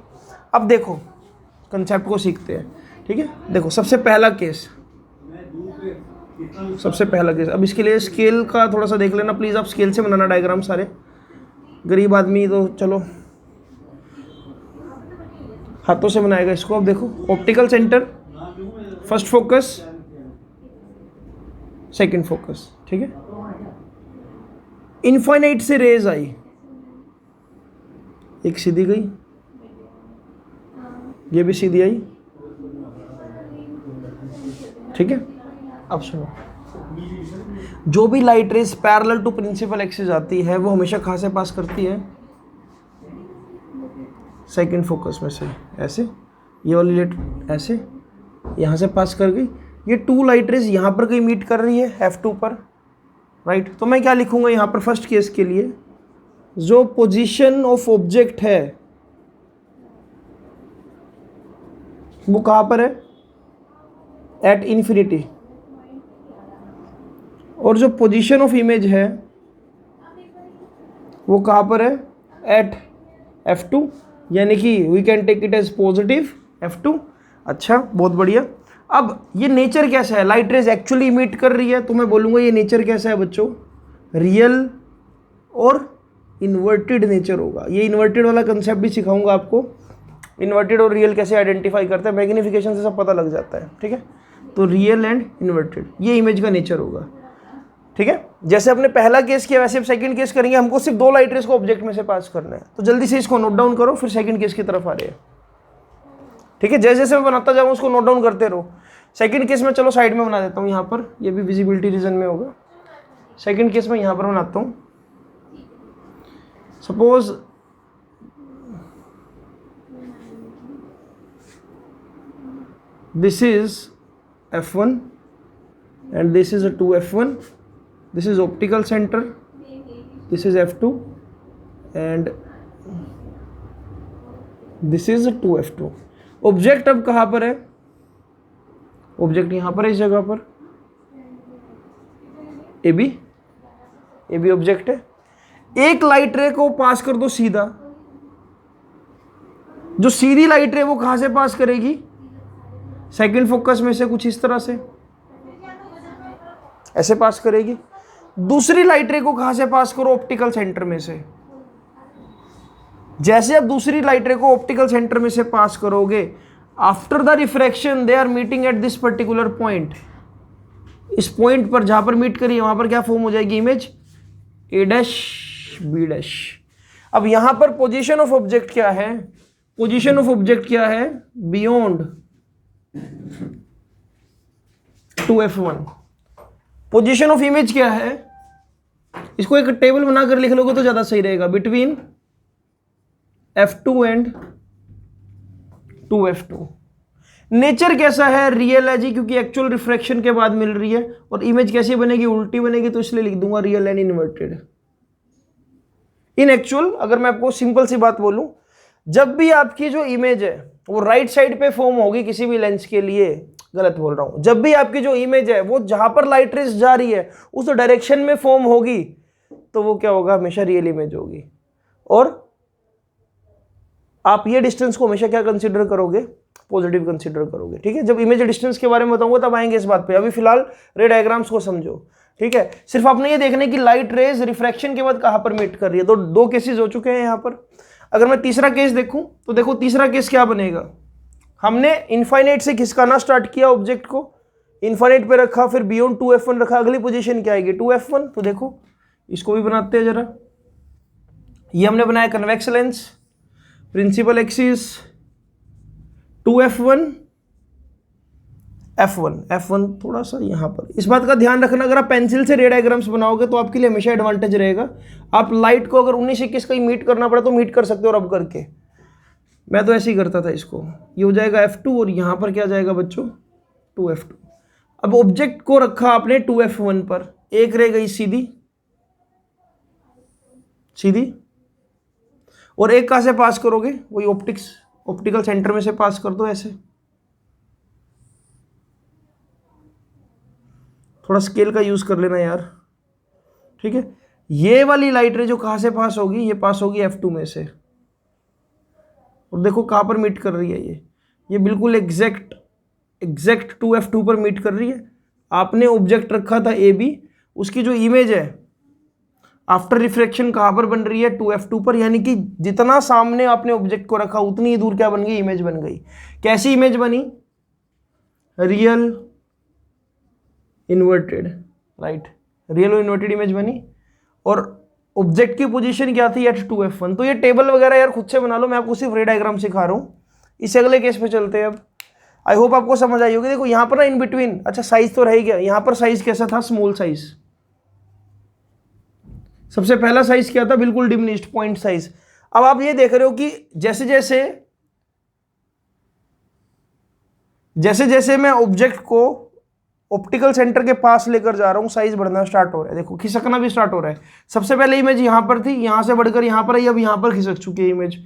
अब देखो कंसेप्ट को सीखते हैं। ठीक है, देखो सबसे पहला केस, अब इसके लिए स्केल का थोड़ा सा देख लेना प्लीज। आप स्केल से बनाना डायग्राम सारे, गरीब आदमी तो चलो हाथों से बनाएगा इसको। अब देखो, optical centre, first focus, second focus. ठीक है, इनफाइनाइट से रेज आई, एक सीधी गई, ये भी सीधी आई। ठीक है, अब सुनो, जो भी light rays parallel to principal axis आती है वो हमेशा कहाँ से पास करती है, सेकंड फोकस में से ऐसे, ये वाली लाइट ऐसे यहाँ से पास कर गई। ये 2 लाइट रेज यहाँ पर कहीं मीट कर रही है f2 पर, राइट। तो मैं क्या लिखूंगा यहाँ पर फर्स्ट केस के लिए, जो पोजीशन ऑफ ऑब्जेक्ट है वो कहाँ पर है, एट इन्फिनिटी, और जो पोजीशन ऑफ इमेज है वो कहाँ पर है, एट f2, यानी कि we can take it as positive f2। अच्छा, बहुत बढ़िया। अब ये नेचर कैसा है, लाइट रेज एक्चुअली इमिट कर रही है, तो मैं बोलूँगा ये नेचर कैसा है बच्चों, रियल और इन्वर्टेड नेचर होगा। ये इन्वर्टेड वाला कंसेप्ट भी सिखाऊंगा आपको, इन्वर्टेड और रियल कैसे आइडेंटिफाई करते हैं, मैग्नीफिकेशन से सब पता लग जाता है। ठीक है, तो रियल एंड इन्वर्टेड, ये इमेज का नेचर होगा। ठीक है, जैसे अपने पहला केस किया वैसे सेकंड केस करेंगे। हमको सिर्फ 2 लाइट रेज को ऑब्जेक्ट में से पास करना है, तो जल्दी से इसको नोट डाउन करो, फिर सेकंड केस की तरफ आ रहे हैं। ठीक है, जैसे जैसे मैं बनाता जाऊँ उसको नोट डाउन करते रहो। सेकंड केस में चलो साइड में बना देता हूँ, यहाँ पर, ये भी विजिबिलिटी रीजन में होगा। सेकंड केस में यहाँ पर बनाता हूँ। Suppose this is F1 and this is a 2F1, this is optical center, this is F2 and this is a 2F2। Object अब कहाँ पर है? ऑब्जेक्ट यहाँ पर है, इस जगह पर AB ऑब्जेक्ट है। एक लाइट रे को पास कर दो सीधा, जो सीधी लाइट रे वो कहाँ से पास करेगी? सेकंड फोकस में से कुछ इस तरह से ऐसे पास करेगी। दूसरी लाइट रे को कहां से पास करो? ऑप्टिकल सेंटर में से। जैसे आप दूसरी लाइट रे को ऑप्टिकल सेंटर में से पास करोगे, after the refraction they are meeting at this particular point. इस पॉइंट पर जहां पर मीट करिए वहां पर क्या फॉर्म हो जाएगी? Image A', B'। अब यहां पर पोजीशन ऑफ ऑब्जेक्ट क्या है? पोजीशन ऑफ ऑब्जेक्ट क्या है? Beyond 2F1। Position of image क्या है? इसको एक टेबल बनाकर लिख लोगे तो ज्यादा सही रहेगा। Between F2 and 2F2। Nature कैसा है? रियल है जी, क्योंकि एक्चुअल रिफ्रैक्शन के बाद मिल रही है। और इमेज कैसी बनेगी? उल्टी बनेगी, तो इसलिए लिख दूंगा real and inverted. In actual अगर मैं आपको सिंपल सी बात बोलूं, जब भी आपकी जो इमेज है वो राइट साइड पे फॉर्म होगी किसी भी लेंस के लिए, गलत बोल रहा हूं, जब भी आपकी जो इमेज है वो जहां पर लाइट रेस जा रही है उस डायरेक्शन में फॉर्म होगी, तो वो क्या होगा? हमेशा रियल इमेज होगी। और आप ये डिस्टेंस को हमेशा क्या कंसीडर करोगे? पॉजिटिव कंसीडर करोगे। ठीक है, जब इमेज डिस्टेंस के बारे में बताऊंगा तब आएंगे इस बात पे। अभी फिलहाल रे डायग्राम्स को समझो। ठीक है, सिर्फ आपने ये देखना है कि लाइट रेज रिफ्रैक्शन के बाद कहां पर मीट कर रही है। तो 2 केसेस हो चुके हैं यहां पर। अगर मैं तीसरा केस देखूं तो देखो तीसरा केस क्या बनेगा? हमने इनफाइनाइट से खिसकाना स्टार्ट किया, ऑब्जेक्ट को इनफाइनाइट पे रखा, फिर बियॉन्ड 2F1 रखा। अगली पोजीशन क्या आएगी? 2F1। तो देखो इसको भी बनाते हैं जरा। ये हमने बनाया convex lens, principal axis 2F1 F1 थोड़ा सा यहाँ पर। इस बात का ध्यान रखना, अगर आप पेंसिल से रे डायग्राम्स बनाओगे तो आपके लिए हमेशा एडवांटेज रहेगा। आप लाइट को अगर 19-21 कहीं मीट करना पड़ा तो मीट कर सकते हो रब करके। मैं तो ऐसे ही करता था। इसको ये हो जाएगा F2 और यहाँ पर क्या जाएगा बच्चों? 2F2। अब ऑब्जेक्ट को रखा आपने 2F1 पर, एक रे गई सीधी और एक कहां से पास करोगे? वही ऑप्टिकल सेंटर में से पास कर दो ऐसे। थोड़ा स्केल का यूज कर लेना यार। ठीक है, ये वाली लाइट रे जो कहां से पास होगी? ये पास होगी F2 में से। और देखो कहां पर मीट कर रही है? ये बिल्कुल एग्जैक्ट 2F2 पर मीट कर रही है। आपने ऑब्जेक्ट रखा था AB, उसकी जो इमेज है आफ्टर रिफ्रैक्शन कहां पर बन रही है? 2F2 पर। यानी कि जितना सामने आपने ऑब्जेक्ट को रखा उतनी ही दूर क्या बन गई? इमेज बन गई। कैसी इमेज बनी? रियल इन्वर्टेड, राइट, रियल और इन्वर्टेड इमेज बनी। और ऑब्जेक्ट की पोजीशन क्या थी? Eight 2F1। तो ये टेबल वगैरह यार खुद से बना लो, मैं आपको सिर्फ रे डायग्राम सिखा रहा हूँ। इस अगले केस पे चलते हैं। अब आई होप आपको समझ आई होगी। देखो यहाँ पर ना इन बिटवीन, अच्छा साइज तो रह ही गया। यहाँ पर साइज कैसा था? Small size. सबसे पहला साइज क्या था? बिल्कुल डिमिनिश्ड पॉइंट साइज। अब आप ये देख रहे हो कि जैसे जैसे मैं ऑब्जेक्ट को ऑप्टिकल सेंटर के पास लेकर जा रहा हूं, साइज बढ़ना स्टार्ट हो रहा है। देखो खिसकना भी स्टार्ट हो रहा है। सबसे पहले इमेज यहां पर थी, यहां से बढ़कर यहां पर आई, अब यहां पर खिसक चुकी है इमेज।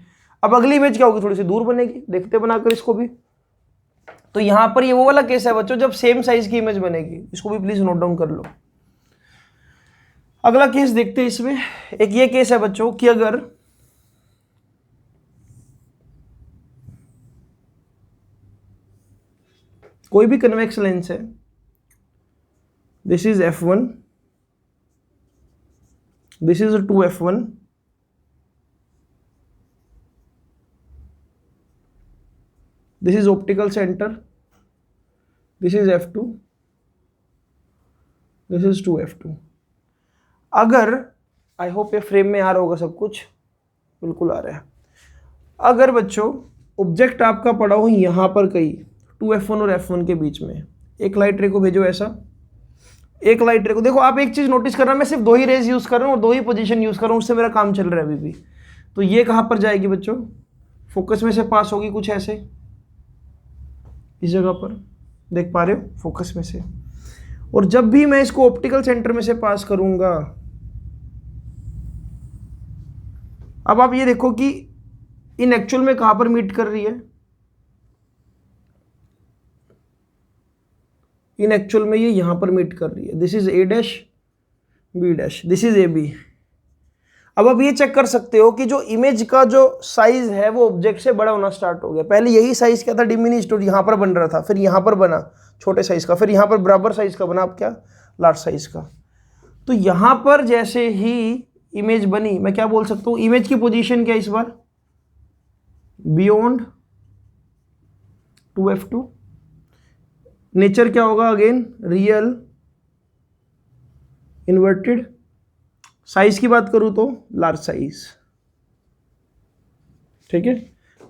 अब अगली इमेज क्या होगी? थोड़ी सी दूर बनेगी। देखते बनाकर इसको भी। तो यहां पर ये वो वाला केस है बच्चों जब सेम साइज की इमेज बनेगी। इसको भी प्लीज नोट डाउन कर लो। अगला केस देखते हैं इसमें। एक ये केस है बच्चों कि अगर कोई भी कन्वेक्स लेंस है, this is F1, this is 2F1, this is optical centre, this is F2, this is 2F2। अगर, आई होप ये फ्रेम में आ रहा होगा सब कुछ, बिल्कुल आ रहा है। अगर बच्चों ऑब्जेक्ट आपका पड़ा हो यहाँ पर कहीं 2F1 और F1 के बीच में, एक लाइट रे को भेजो ऐसा, एक लाइट रे को, देखो आप एक चीज नोटिस कर रहा, मैं सिर्फ 2 ही रेज यूज कर रहा हूँ और 2 ही पोजीशन यूज कर रहा हूँ, उससे मेरा काम चल रहा है अभी भी। तो ये कहाँ पर जाएगी बच्चों, फोकस में से पास होगी कुछ ऐसे, इस जगह पर देख पा रहे हो, फोकस में से। और जब भी मैं इसको ऑप्टिकल सेंटर में से पास करूंगा, अब आप ये देखो कि इन एक्चुअल में कहां पर मीट कर रही है, इन एक्चुअल में ये यहां पर मीट कर रही है। This is A dash B dash, this is AB। अब आप ये चेक कर सकते हो कि जो इमेज का जो साइज है वो ऑब्जेक्ट से बड़ा होना स्टार्ट हो गया। पहले यही साइज क्या था, डिमिनिश्ड, और यहां पर बन रहा था, फिर यहां पर बना छोटे साइज का, फिर यहां पर बराबर साइज का बना, अब क्या, लार्ज साइज का। तो यहां पर जैसे ही इमेज बनी, मैं क्या बोल सकता हूं, इमेज की पोजीशन क्या इस बार, बियॉन्ड 2F2। नेचर क्या होगा, अगेन रियल इन्वर्टेड। साइज की बात करूं तो लार्ज साइज, ठीक है।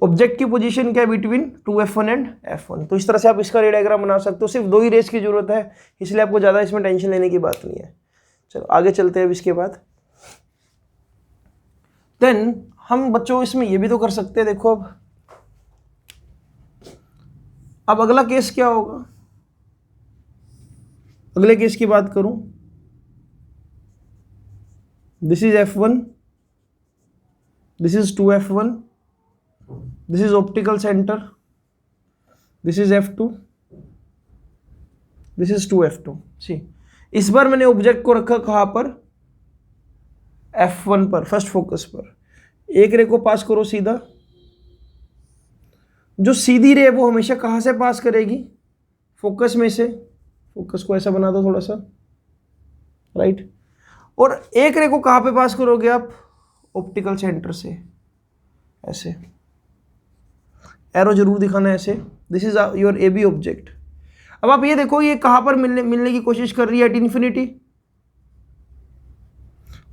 ऑब्जेक्ट की पोजीशन क्या है, बिटवीन 2F1 एंड F1। तो इस तरह से आप इसका रे डायग्राम बना सकते हो। सिर्फ 2 ही रेस की जरूरत है, इसलिए आपको ज्यादा इसमें टेंशन लेने की बात नहीं है। चलो आगे चलते हैं। अब इसके बाद देन हम बच्चों इसमें ये भी तो कर सकते हैं, देखो अब अगला केस क्या होगा, अगले केस की बात करूं, this is F1, this is 2F1, this is optical centre, this is F2, this is 2F2। सी, इस बार मैंने ऑब्जेक्ट को रखा कहां पर, F1 पर, फर्स्ट फोकस पर। एक रे को पास करो सीधा, जो सीधी रे वो हमेशा कहां से पास करेगी, फोकस में से। फोकस को ऐसा बना दो थोड़ा सा, राइट। और एक रे को कहां पे पास करोगे आप, ऑप्टिकल सेंटर से, ऐसे एरो जरूर दिखाना ऐसे। This is your AB object. अब आप ये देखो ये कहां पर मिलने की कोशिश कर रही है, एट इन्फिनिटी।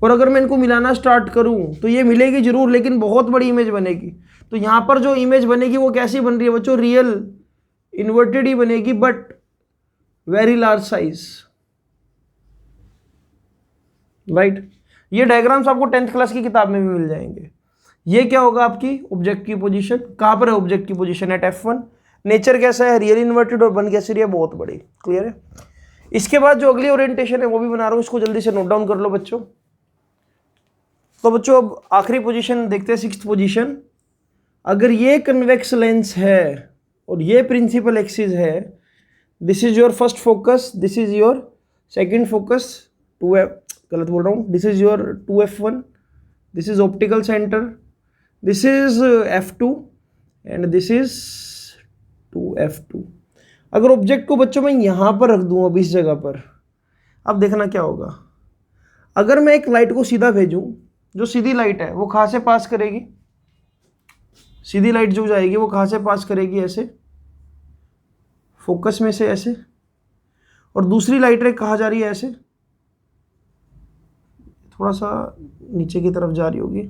और अगर मैं इनको मिलाना स्टार्ट करूं तो ये मिलेगी जरूर, लेकिन बहुत बड़ी इमेज बनेगी। तो यहां पर जो इमेज बनेगी वो कैसी बन रही है बच्चों, रियल इन्वर्टेड ही बनेगी, but very large size, right. ये डायग्राम्स आपको 10th क्लास की किताब में भी मिल जाएंगे। ये क्या होगा, आपकी ऑब्जेक्ट की पोजीशन। कहां पर है ऑब्जेक्ट की पोजीशन, एट F1। नेचर कैसा है, रियल इन्वर्टेड, और बन कैसी रही है, बहुत बड़ी। क्लियर है। इसके बाद जो अगली ओरिएंटेशन है वो भी बना रहा हूं, इसको जल्दी से नोट डाउन कर लो बच्चों। तो बच्चों अब आखिरी पोजीशन देखते हैं, 6th पोजीशन। अगर ये कन्वेक्स लेंस है और ये प्रिंसिपल एक्सिस है, this is your first focus, this is your second focus, 2F, गलत बोल रहा हूँ, this is your 2F1, this is optical centre, this is F2 and this is 2F2। अगर ऑब्जेक्ट को बच्चों मैं यहां पर रख दूं, अब इस जगह पर, अब देखना क्या होगा। अगर मैं एक लाइट को सीधा भेजूं, जो सीधी लाइट है वो कहां से पास करेगी, सीधी लाइट जो जाएगी वो कहां से पास करेगी, ऐसे फोकस में से ऐसे। और दूसरी लाइट रे कहां जा रही है, ऐसे थोड़ा सा नीचे की तरफ जा रही होगी,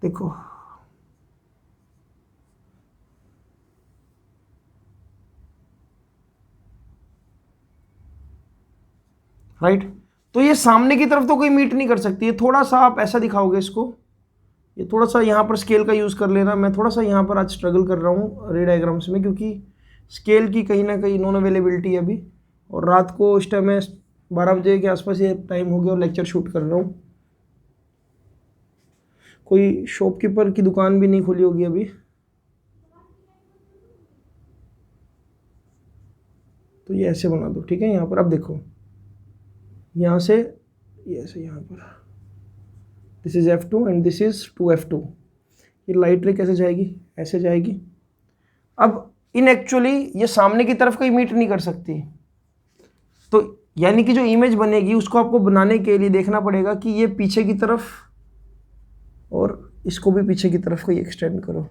देखो, राइट। तो ये सामने की तरफ तो कोई मीट नहीं कर सकती है। थोड़ा सा आप ऐसा दिखाओगे इसको, ये थोड़ा सा यहाँ पर स्केल का यूज़ कर लेना। मैं थोड़ा सा यहाँ पर आज स्ट्रगल कर रहा हूँ रे डायग्राम्स में, क्योंकि स्केल की कहीं ना कहीं नॉन अवेलेबिलिटी है अभी, और रात को इस टाइम मैं 12 बजे के आसपास ये टाइम हो गया और लेक्चर शूट कर रहा हूँ। कोई शॉपकीपर की दुकान भी नहीं खुली होगी अभी। तो ये ऐसे बना दो, ठीक है। यहाँ पर अब देखो, यहाँ से ये ऐसे, यहाँ पर this is F2 and this is 2F2। ये लाइट रे कैसे जाएगी, ऐसे जाएगी। अब इन एक्चुअली ये सामने की तरफ कोई मीट नहीं कर सकती, तो यानी कि जो इमेज बनेगी उसको आपको बनाने के लिए देखना पड़ेगा कि ये पीछे की तरफ, और इसको भी पीछे की तरफ कोई एक्सटेंड करो,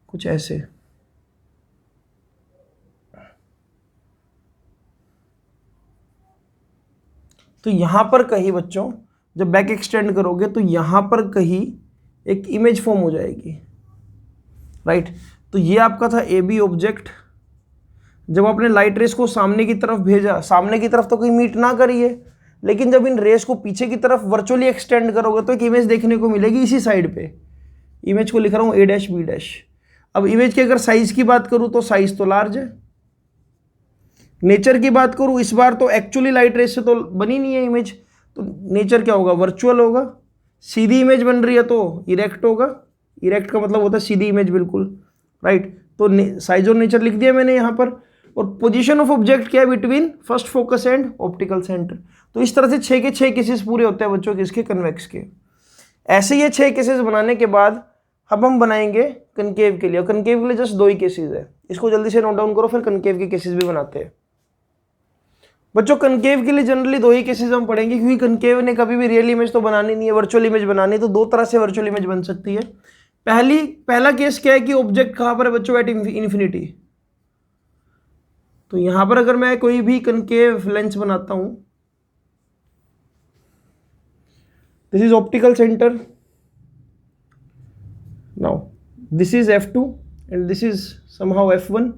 कुछ ऐसे। तो यहाँ पर कहीं बच्चों जब बैक एक्सटेंड करोगे तो यहाँ पर कहीं एक इमेज फॉर्म हो जाएगी, राइट। तो ये आपका था ए बी ऑब्जेक्ट। जब आपने लाइट रेस को सामने की तरफ भेजा, सामने की तरफ तो कहीं मीट ना करिए, लेकिन जब इन रेस को पीछे की तरफ वर्चुअली एक्सटेंड करोगे तो एक इमेज देखने को मिलेगी इसी साइड पे। इमेज को लिख रहा हूँ ए डैश बी डैश। अब इमेज की अगर साइज की बात करूँ तो साइज तो लार्ज है। नेचर की बात करूँ इस बार तो एक्चुअली लाइट रेस से तो बनी नहीं है इमेज, तो नेचर क्या होगा, वर्चुअल होगा। सीधी इमेज बन रही है तो इरेक्ट होगा। इरेक्ट का मतलब होता है सीधी इमेज, बिल्कुल राइट। तो साइज और नेचर लिख दिया मैंने यहाँ पर। और पोजीशन ऑफ ऑब्जेक्ट क्या है, between first focus and optical centre. तो इस तरह से 6 के 6 केसेस पूरे होते हैं बच्चों किसके, कन्वेक्स के। ऐसे ये 6 केसेस बनाने के बाद अब हम बनाएंगे कनकेव के लिए। कनकेव के लिए जस्ट 2 ही केसेस है, इसको जल्दी से नोट डाउन करो, फिर कनकेव के केसेस भी बनाते हैं बच्चों। कनकेव के लिए जनरली 2 ही केसेस हम पढ़ेंगे, क्योंकि कनकेव ने कभी भी रियल इमेज तो बनानी नहीं है, वर्चुअल इमेज बनानी है। तो 2 तरह से वर्चुअल इमेज बन सकती है। पहला केस क्या है कि ऑब्जेक्ट कहाँ पर है बच्चों, एट इन्फिनिटी। तो यहां पर अगर मैं कोई भी कनकेव लेंस बनाता हूं, this is optical centre, now this is F2 and this is somehow F1।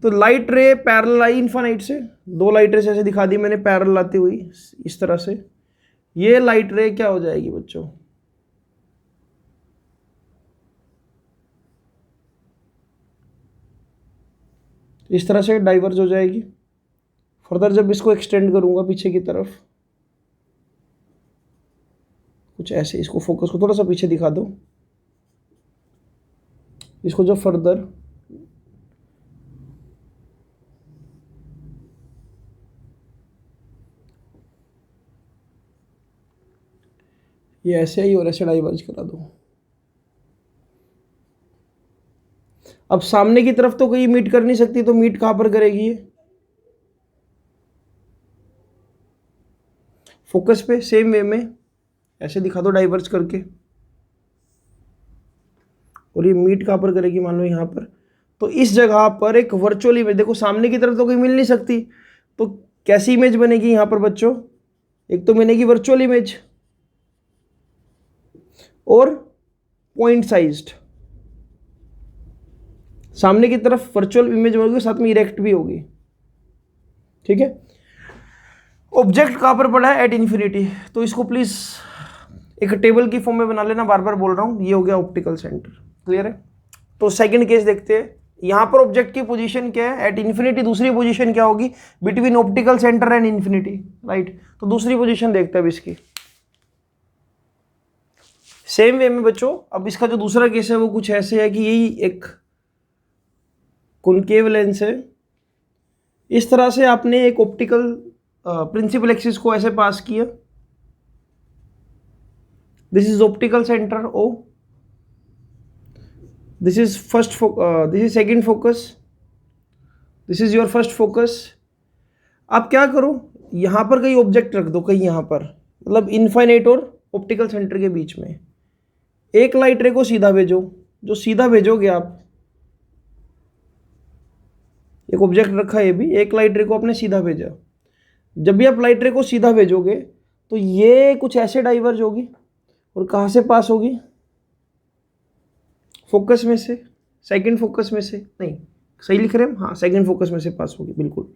तो लाइट रे पैरेलल आई इनफाइनाइट से, 2 लाइट रेस ऐसे दिखा दी मैंने पैरेलल आती हुई इस तरह से। ये लाइट रे क्या हो जाएगी बच्चों, इस तरह से डाइवर्ज हो जाएगी। फर्दर जब इसको एक्सटेंड करूंगा पीछे की तरफ, कुछ ऐसे, इसको फोकस को थोड़ा सा पीछे दिखा दो, इसको जब फर्दर ये ऐसे ही और ऐसे डाइवर्ज करा दो। अब सामने की तरफ तो कहीं मीट कर नहीं सकती, तो मीट कहां पर करेगी ये, फोकस पे। सेम वे में ऐसे दिखा दो डाइवर्ज करके, और ये मीट कहां पर करेगी, मान लो यहां पर। तो इस जगह पर एक वर्चुअल इमेज, देखो सामने की तरफ तो कोई मिल नहीं सकती, तो कैसी इमेज बनेगी यहां पर बच्चों, एक तो बनेगी वर्चुअल इमेज और पॉइंट साइज्ड। सामने की तरफ वर्चुअल इमेज होगी, साथ में इरेक्ट भी होगी, ठीक है। ऑब्जेक्ट कहां पर पड़ा है, एट इन्फिनिटी। तो इसको प्लीज एक टेबल की फॉर्म में बना लेना, बार बार बोल रहा हूं। ये हो गया ऑप्टिकल सेंटर, क्लियर है। तो सेकंड केस देखते हैं। यहां पर ऑब्जेक्ट की पोजीशन क्या है, एट इन्फिनिटी। दूसरी पोजीशन क्या होगी, between optical centre and infinity, right. तो दूसरी पोजीशन देखते हैं अब इसकी। सेम वे में बच्चों, अब इसका जो दूसरा केस है वो कुछ ऐसे है कि यही एक कॉनकेव लेंस है। इस तरह से आपने एक ऑप्टिकल प्रिंसिपल एक्सिस को ऐसे पास किया, this is optical centre O, this is this is second focus, this is your first focus. आप क्या करो, यहां पर कहीं ऑब्जेक्ट रख दो, कहीं यहां पर, मतलब इनफाइनाइट और ऑप्टिकल सेंटर के बीच में। एक लाइट रे को सीधा भेजो, जो सीधा भेजोगे आप, एक ऑब्जेक्ट रखा है भी, एक लाइट रे को आपने सीधा भेजा। जब भी आप लाइट रे को सीधा भेजोगे तो ये कुछ ऐसे डाइवर्ज होगी, और कहां से पास होगी, फोकस में से, सेकंड फोकस में से, नहीं सही लिख रहे हैं हम, हाँ सेकंड फोकस में से पास होगी, बिल्कुल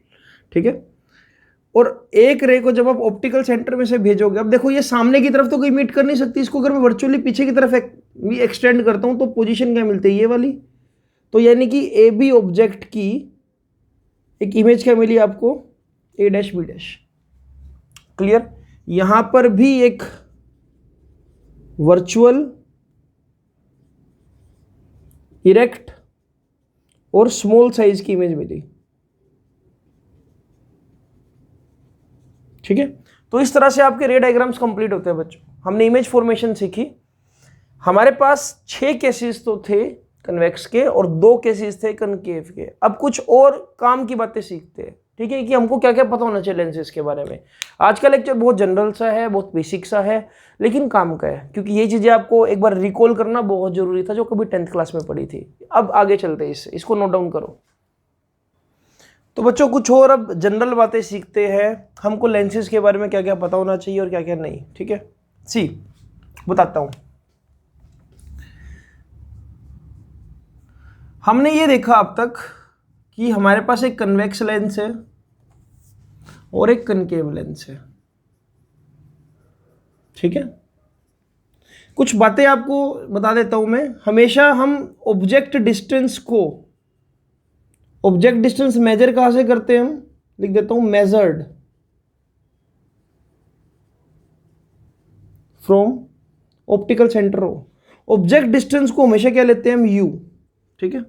ठीक है। और एक रे को जब आप ऑप्टिकल सेंटर में से भेजोगे, अब देखो ये सामने की तरफ तो कोई मीट कर नहीं सकती, इसको अगर मैं वर्चुअली पीछे की तरफ एक्सटेंड करता हूं तो पोजीशन क्या मिलती है, ये वाली। तो यानी कि ए बी ऑब्जेक्ट की एक इमेज क्या मिली आपको, ए डैश बी डैश, क्लियर। यहां पर भी एक वर्चुअल, इरेक्ट और स्मॉल साइज की इमेज मिली, ठीक है। तो इस तरह से आपके रे डायग्राम्स कंप्लीट होते हैं बच्चों। हमने इमेज फॉर्मेशन सीखी। हमारे पास 6 केसेस तो थे कन्वेक्स के और 2 केसेस थे कनकेव के। अब कुछ और काम की बातें सीखते हैं, ठीक है, कि हमको क्या क्या पता होना चाहिए लेंसेज के बारे में। आज का लेक्चर बहुत जनरल सा है, बहुत बेसिक सा है, लेकिन काम का है, क्योंकि ये चीज़ें आपको एक बार रिकॉल करना बहुत जरूरी था, जो कभी 10th क्लास में पढ़ी थी। अब आगे चलते हैं, इसको नोट डाउन करो। तो बच्चों कुछ और अब जनरल बातें सीखते हैं, हमको लेंसेज के बारे में क्या क्या पता होना चाहिए और क्या क्या नहीं। ठीक है, सी बताता हूं। हमने ये देखा अब तक कि हमारे पास एक कन्वेक्स लेंस है और एक कनकेव लेंस है। ठीक है, कुछ बातें आपको बता देता हूं मैं। हमेशा हम ऑब्जेक्ट डिस्टेंस मेजर कहां से करते हैं? हम लिख देता हूं मेजर्ड फ्रॉम ऑप्टिकल सेंटर हो। ऑब्जेक्ट डिस्टेंस को हमेशा क्या लेते हैं हम? यू। ठीक है,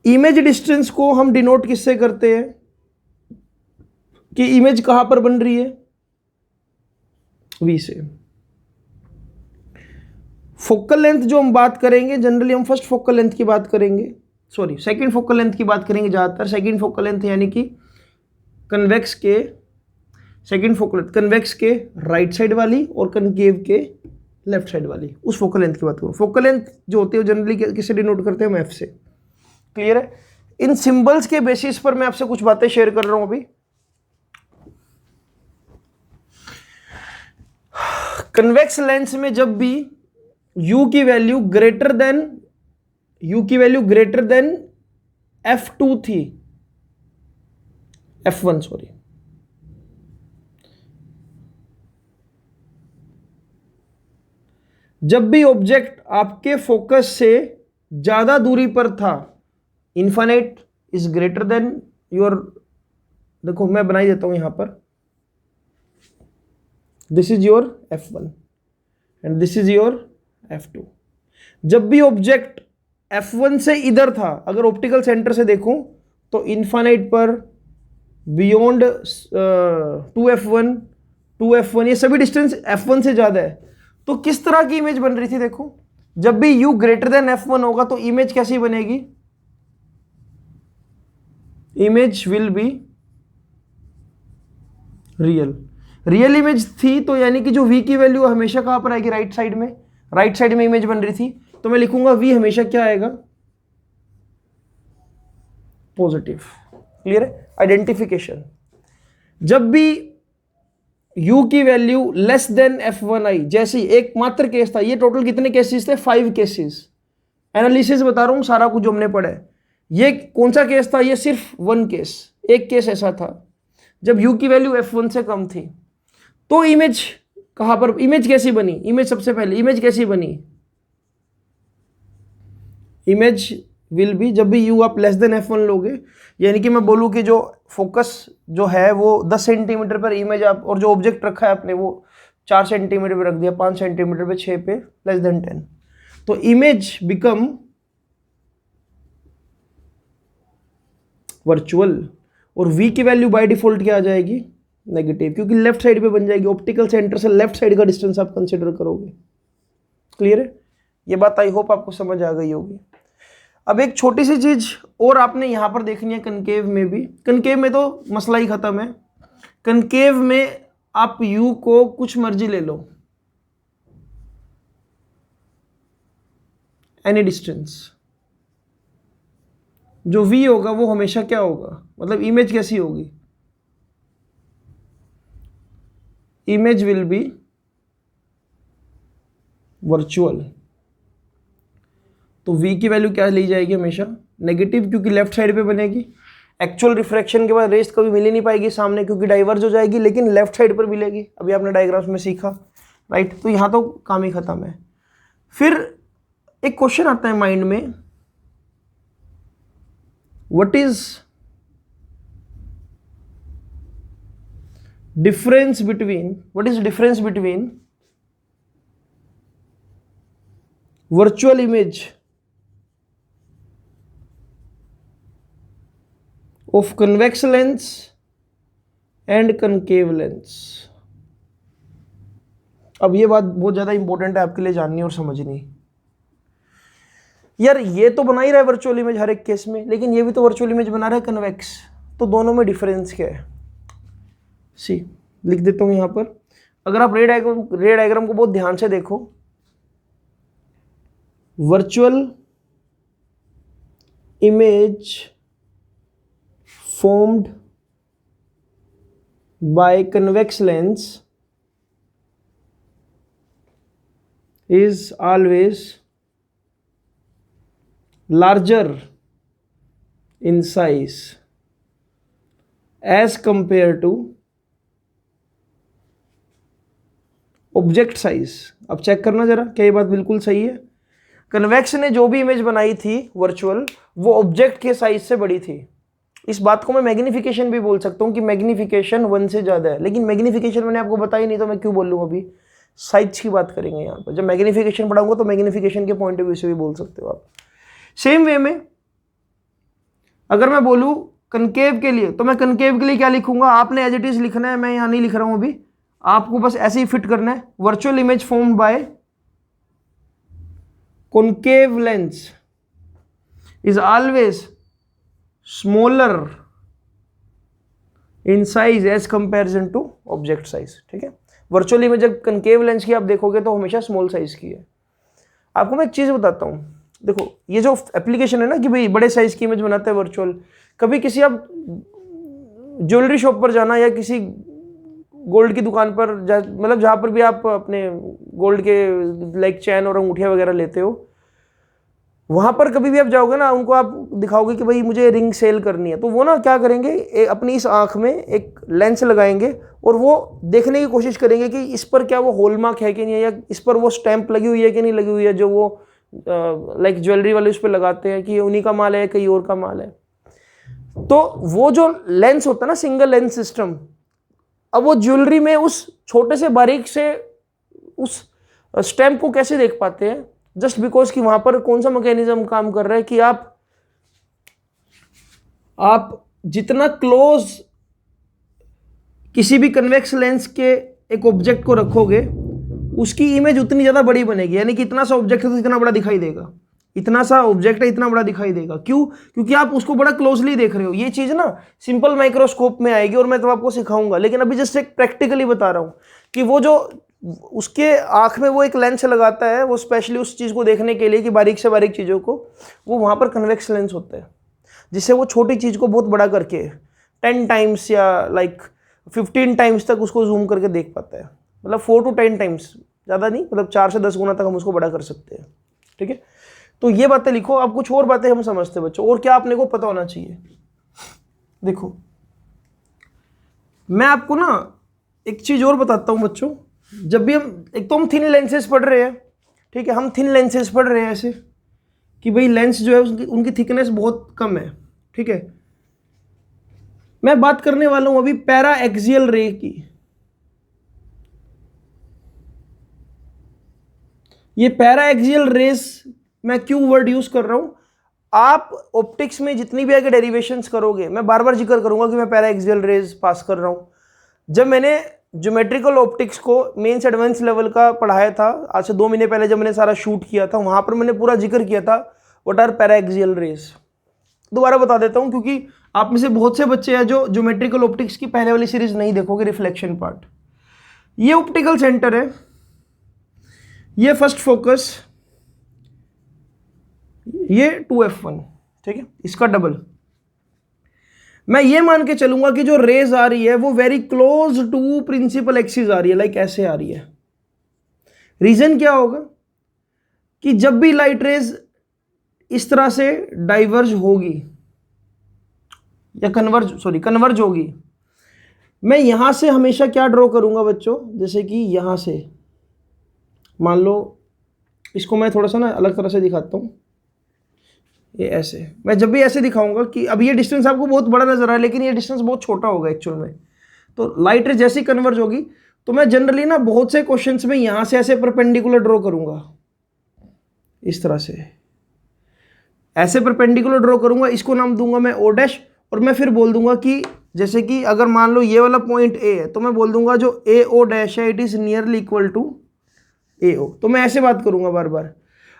इमेज डिस्टेंस को हम डिनोट किससे करते हैं कि इमेज कहां पर बन रही है? वी से। फोकल लेंथ जो हम बात करेंगे, जनरली हम फर्स्ट फोकल लेंथ की बात करेंगे, सॉरी सेकंड फोकल लेंथ की बात करेंगे ज्यादातर। सेकंड फोकल लेंथ यानी कि कन्वेक्स के राइट साइड वाली और कनकेव के लेफ्ट साइड वाली, उस फोकल लेंथ की बात करूँ। फोकल लेंथ जो होती है वो जनरली किससे डिनोट करते हैं? हम एफ से। क्लियर है? इन सिंबल्स के बेसिस पर मैं आपसे कुछ बातें शेयर कर रहा हूं अभी। कन्वेक्स लेंस में जब भी u की वैल्यू ग्रेटर देन f2 थी, f1 सॉरी, जब भी ऑब्जेक्ट आपके फोकस से ज्यादा दूरी पर था, infinite is greater than your, देखो मैं बना ही देता हूं यहां पर, this is your f1 and this is your f2। जब भी ऑब्जेक्ट f1 से इधर था, अगर ऑप्टिकल सेंटर से देखूं तो इन्फिनिट पर, बियॉन्ड 2f1 ये सभी डिस्टेंस f1 से ज्यादा है, तो किस तरह की इमेज बन रही थी? देखो, जब भी u ग्रेटर देन f1 होगा तो इमेज कैसी बनेगी? Image will be real image थी, तो यानी कि जो v की वैल्यू हमेशा कहां पर आएगी? राइट साइड में इमेज बन रही थी, तो मैं लिखूंगा v हमेशा क्या आएगा? पॉजिटिव। क्लियर है? आइडेंटिफिकेशन, जब भी u की वैल्यू लेस देन f1 आई, जैसे एक मात्र केस था, ये टोटल कितने केसेस थे? 5 केसेस। एनालिसिस बता रहा हूं सारा कुछ जो हमने पढ़ा है। ये कौन सा केस था? ये सिर्फ एक केस ऐसा था जब u की वैल्यू f1 से कम थी, तो इमेज कहां पर, इमेज कैसी बनी? इमेज सबसे पहले इमेज कैसी बनी? इमेज विल बी, जब भी u आप लेस देन f1 लोगे, यानी कि मैं बोलूं कि जो फोकस जो है वो 10 सेंटीमीटर पर इमेज आप, और जो ऑब्जेक्ट रखा है आपने वो 4 सेंटीमीटर पे रख दिया, 5 सेंटीमीटर पे, 6 पे, लेस देन 10, तो इमेज बिकम वर्चुअल। और v की वैल्यू बाय डिफॉल्ट क्या आ जाएगी? नेगेटिव, क्योंकि लेफ्ट साइड पे बन जाएगी। ऑप्टिकल सेंटर से लेफ्ट साइड का डिस्टेंस आप कंसीडर करोगे। क्लियर है? ये बात आई होप आपको समझ आ गई होगी। अब एक छोटी सी चीज और आपने यहां पर देखनी है, कनकेव में भी। कनकेव में तो मसला ही खत्म है। कनकेव में आप u को कुछ मर्जी ले लो, एनी डिस्टेंस, जो v होगा वो हमेशा क्या होगा? मतलब इमेज कैसी होगी? Image will be virtual. तो v की वैल्यू क्या ली जाएगी? हमेशा नेगेटिव, क्योंकि लेफ्ट साइड पे बनेगी। एक्चुअल रिफ्रैक्शन के बाद रेस कभी मिल ही नहीं पाएगी सामने, क्योंकि डाइवर्ज हो जाएगी, लेकिन लेफ्ट साइड पर मिलेगी। अभी आपने डायग्राम्स में सीखा, राइट? तो यहां तो काम ही खत्म है। फिर एक क्वेश्चन आता है माइंड में, what is difference between virtual image of convex lens and concave lens। अब ये बात बहुत ज्यादा इंपॉर्टेंट है आपके लिए जाननी और समझनी। यार ये तो बना ही रहा है वर्चुअल इमेज हर एक केस में, लेकिन ये भी तो वर्चुअल इमेज बना रहा है कन्वेक्स, तो दोनों में डिफरेंस क्या है? सी लिख देता हूं यहां पर। अगर आप रे डायग्राम को बहुत ध्यान से देखो, virtual image formed by convex lens is always larger in size as compared to object size. अब चेक करना जरा, क्या ये बात बिल्कुल सही है? कन्वेक्स ने जो भी इमेज बनाई थी वर्चुअल, वो ऑब्जेक्ट के साइज से बड़ी थी। इस बात को मैं मैग्निफिकेशन भी बोल सकता हूँ कि मैग्निफिकेशन 1 से ज़्यादा है, लेकिन मैग्निफिकेशन मैंने आपको बताई नहीं तो मैं क्यों बोल लूँ? अभी साइज की बात करेंगे यहाँ पर। जब मैग्निफिकेशन पढ़ाऊंगा तो मैग्निफिकेशन के पॉइंट ऑफ व्यू से भी बोल सकते हो आप। सेम वे में अगर मैं बोलूँ कनकेव के लिए, तो मैं कनकेव के लिए क्या लिखूंगा? आपने एज इट इज लिखना है, मैं यहाँ नहीं लिख रहा हूँ अभी, आपको बस ऐसे ही फिट करना है। Virtual image formed by concave lens is always smaller in size as comparison to object size. ठीक है, वर्चुअल इमेज जब कनकेव लेंस की आप देखोगे तो हमेशा स्मॉल साइज की है। आपको मैं एक चीज बताता हूं, देखो ये जो एप्लीकेशन है ना कि भाई बड़े साइज की इमेज बनाते हैं वर्चुअल, कभी किसी आप ज्वेलरी शॉप पर जाना या किसी गोल्ड की दुकान पर मतलब जहाँ पर भी आप अपने गोल्ड के लाइक चैन और अंगूठियाँ वगैरह लेते हो, वहाँ पर कभी भी आप जाओगे ना, उनको आप दिखाओगे कि भाई मुझे रिंग सेल करनी है, तो वो ना क्या करेंगे, अपनी इस आँख में एक लेंस लगाएंगे और वो देखने की कोशिश करेंगे कि इस पर क्या वो हॉलमार्क है कि नहीं है, या इस पर वो स्टैंप लगी हुई है कि नहीं लगी हुई है, जो वो लाइक ज्वेलरी वाले उस पर लगाते हैं कि उन्हीं का माल है कहीं और का माल है। तो वो जो लेंस होता है ना, सिंगल लेंस सिस्टम, अब वो ज्वेलरी में उस छोटे से बारीक से उस स्टैम्प को कैसे देख पाते हैं? जस्ट बिकॉज कि वहां पर कौन सा मैकेनिज्म काम कर रहा है कि आप जितना क्लोज किसी भी कन्वेक्स लेंस के एक ऑब्जेक्ट को रखोगे, उसकी इमेज उतनी ज्यादा बड़ी बनेगी। यानी कि इतना सा ऑब्जेक्ट है तो इतना बड़ा दिखाई देगा, इतना सा ऑब्जेक्ट है इतना बड़ा दिखाई देगा। क्यों? क्योंकि आप उसको बड़ा क्लोजली देख रहे हो। ये चीज ना सिंपल माइक्रोस्कोप में आएगी और मैं तो आपको सिखाऊंगा, लेकिन अभी जस्ट एक प्रैक्टिकली बता रहा हूं कि वो जो उसके आंख में वो एक लेंस लगाता है, वो स्पेशली उस चीज को देखने के लिए कि बारीक से बारीक चीजों को, वो वहां पर कन्वेक्स लेंस होता है, जिससे वो छोटी चीज को बहुत बड़ा करके 10 टाइम्स या लाइक 15 टाइम्स तक उसको जूम करके देख पाता है। मतलब 4 to 10 टाइम्स, ज़्यादा नहीं, मतलब 4 से 10 गुना तक हम उसको बड़ा कर सकते हैं। ठीक है, तो ये बातें लिखो। अब कुछ और बातें हम समझते हैं बच्चों, और क्या अपने को पता होना चाहिए। देखो मैं आपको ना एक चीज और बताता हूं बच्चों, जब भी हम एक तो हम थिन लेंसेज पढ़ रहे हैं, ठीक है, हम थिन लेंसेज पढ़ रहे हैं ऐसे कि भाई लेंस जो है उनकी थिकनेस बहुत कम है। ठीक है, मैं बात करने वाला हूं अभी पैरा एक्सियल रे की। ये पैरा एक्सियल रेस मैं क्यों वर्ड यूज कर रहा हूं? आप ऑप्टिक्स में जितनी भी आगे डेरिवेशंस करोगे, मैं बार बार जिक्र करूंगा कि मैं पैरा एक्सियल रेस पास कर रहा हूं। जब मैंने ज्योमेट्रिकल ऑप्टिक्स को मेंस एडवांस लेवल का पढ़ाया था आज से 2 महीने पहले, जब मैंने सारा शूट किया था, वहां पर मैंने पूरा जिक्र किया था what are paraxial rays. दोबारा बता देता हूं क्योंकि आप में से बहुत से बच्चे हैं जो ज्योमेट्रिकल ऑप्टिक्स की पहले वाली सीरीज नहीं देखोगे, रिफ्लेक्शन पार्ट। ये ऑप्टिकल सेंटर है, ये फर्स्ट फोकस, ये 2f1, ठीक है, इसका डबल। मैं ये मान के चलूंगा कि जो रेज आ रही है वो very close to principal axis आ रही है, लाइक ऐसे आ रही है। रीजन क्या होगा कि जब भी लाइट रेज इस तरह से डाइवर्ज होगी या कन्वर्ज होगी, मैं यहां से हमेशा क्या ड्रॉ करूंगा बच्चों, जैसे कि यहां से मान लो, इसको मैं थोड़ा सा ना अलग तरह से दिखाता हूं, ये ऐसे। मैं जब भी ऐसे दिखाऊंगा कि अब ये डिस्टेंस आपको बहुत बड़ा नजर आए, लेकिन ये डिस्टेंस बहुत छोटा होगा एक्चुअल में। तो लाइट रे जैसी कन्वर्ज होगी तो मैं जनरली ना बहुत से क्वेश्चंस में यहां से ऐसे परपेंडिकुलर ड्रॉ करूंगा, इस तरह से ऐसे परपेंडिकुलर ड्रॉ करूंगा। इसको नाम दूंगा मैं ओ डैश, और मैं फिर बोल दूंगा कि जैसे कि अगर मान लो ये वाला पॉइंट ए है, तो मैं बोल दूंगा जो ए ओ डैश है it is nearly equal to A O. तो मैं ऐसे बात करूंगा बार बार।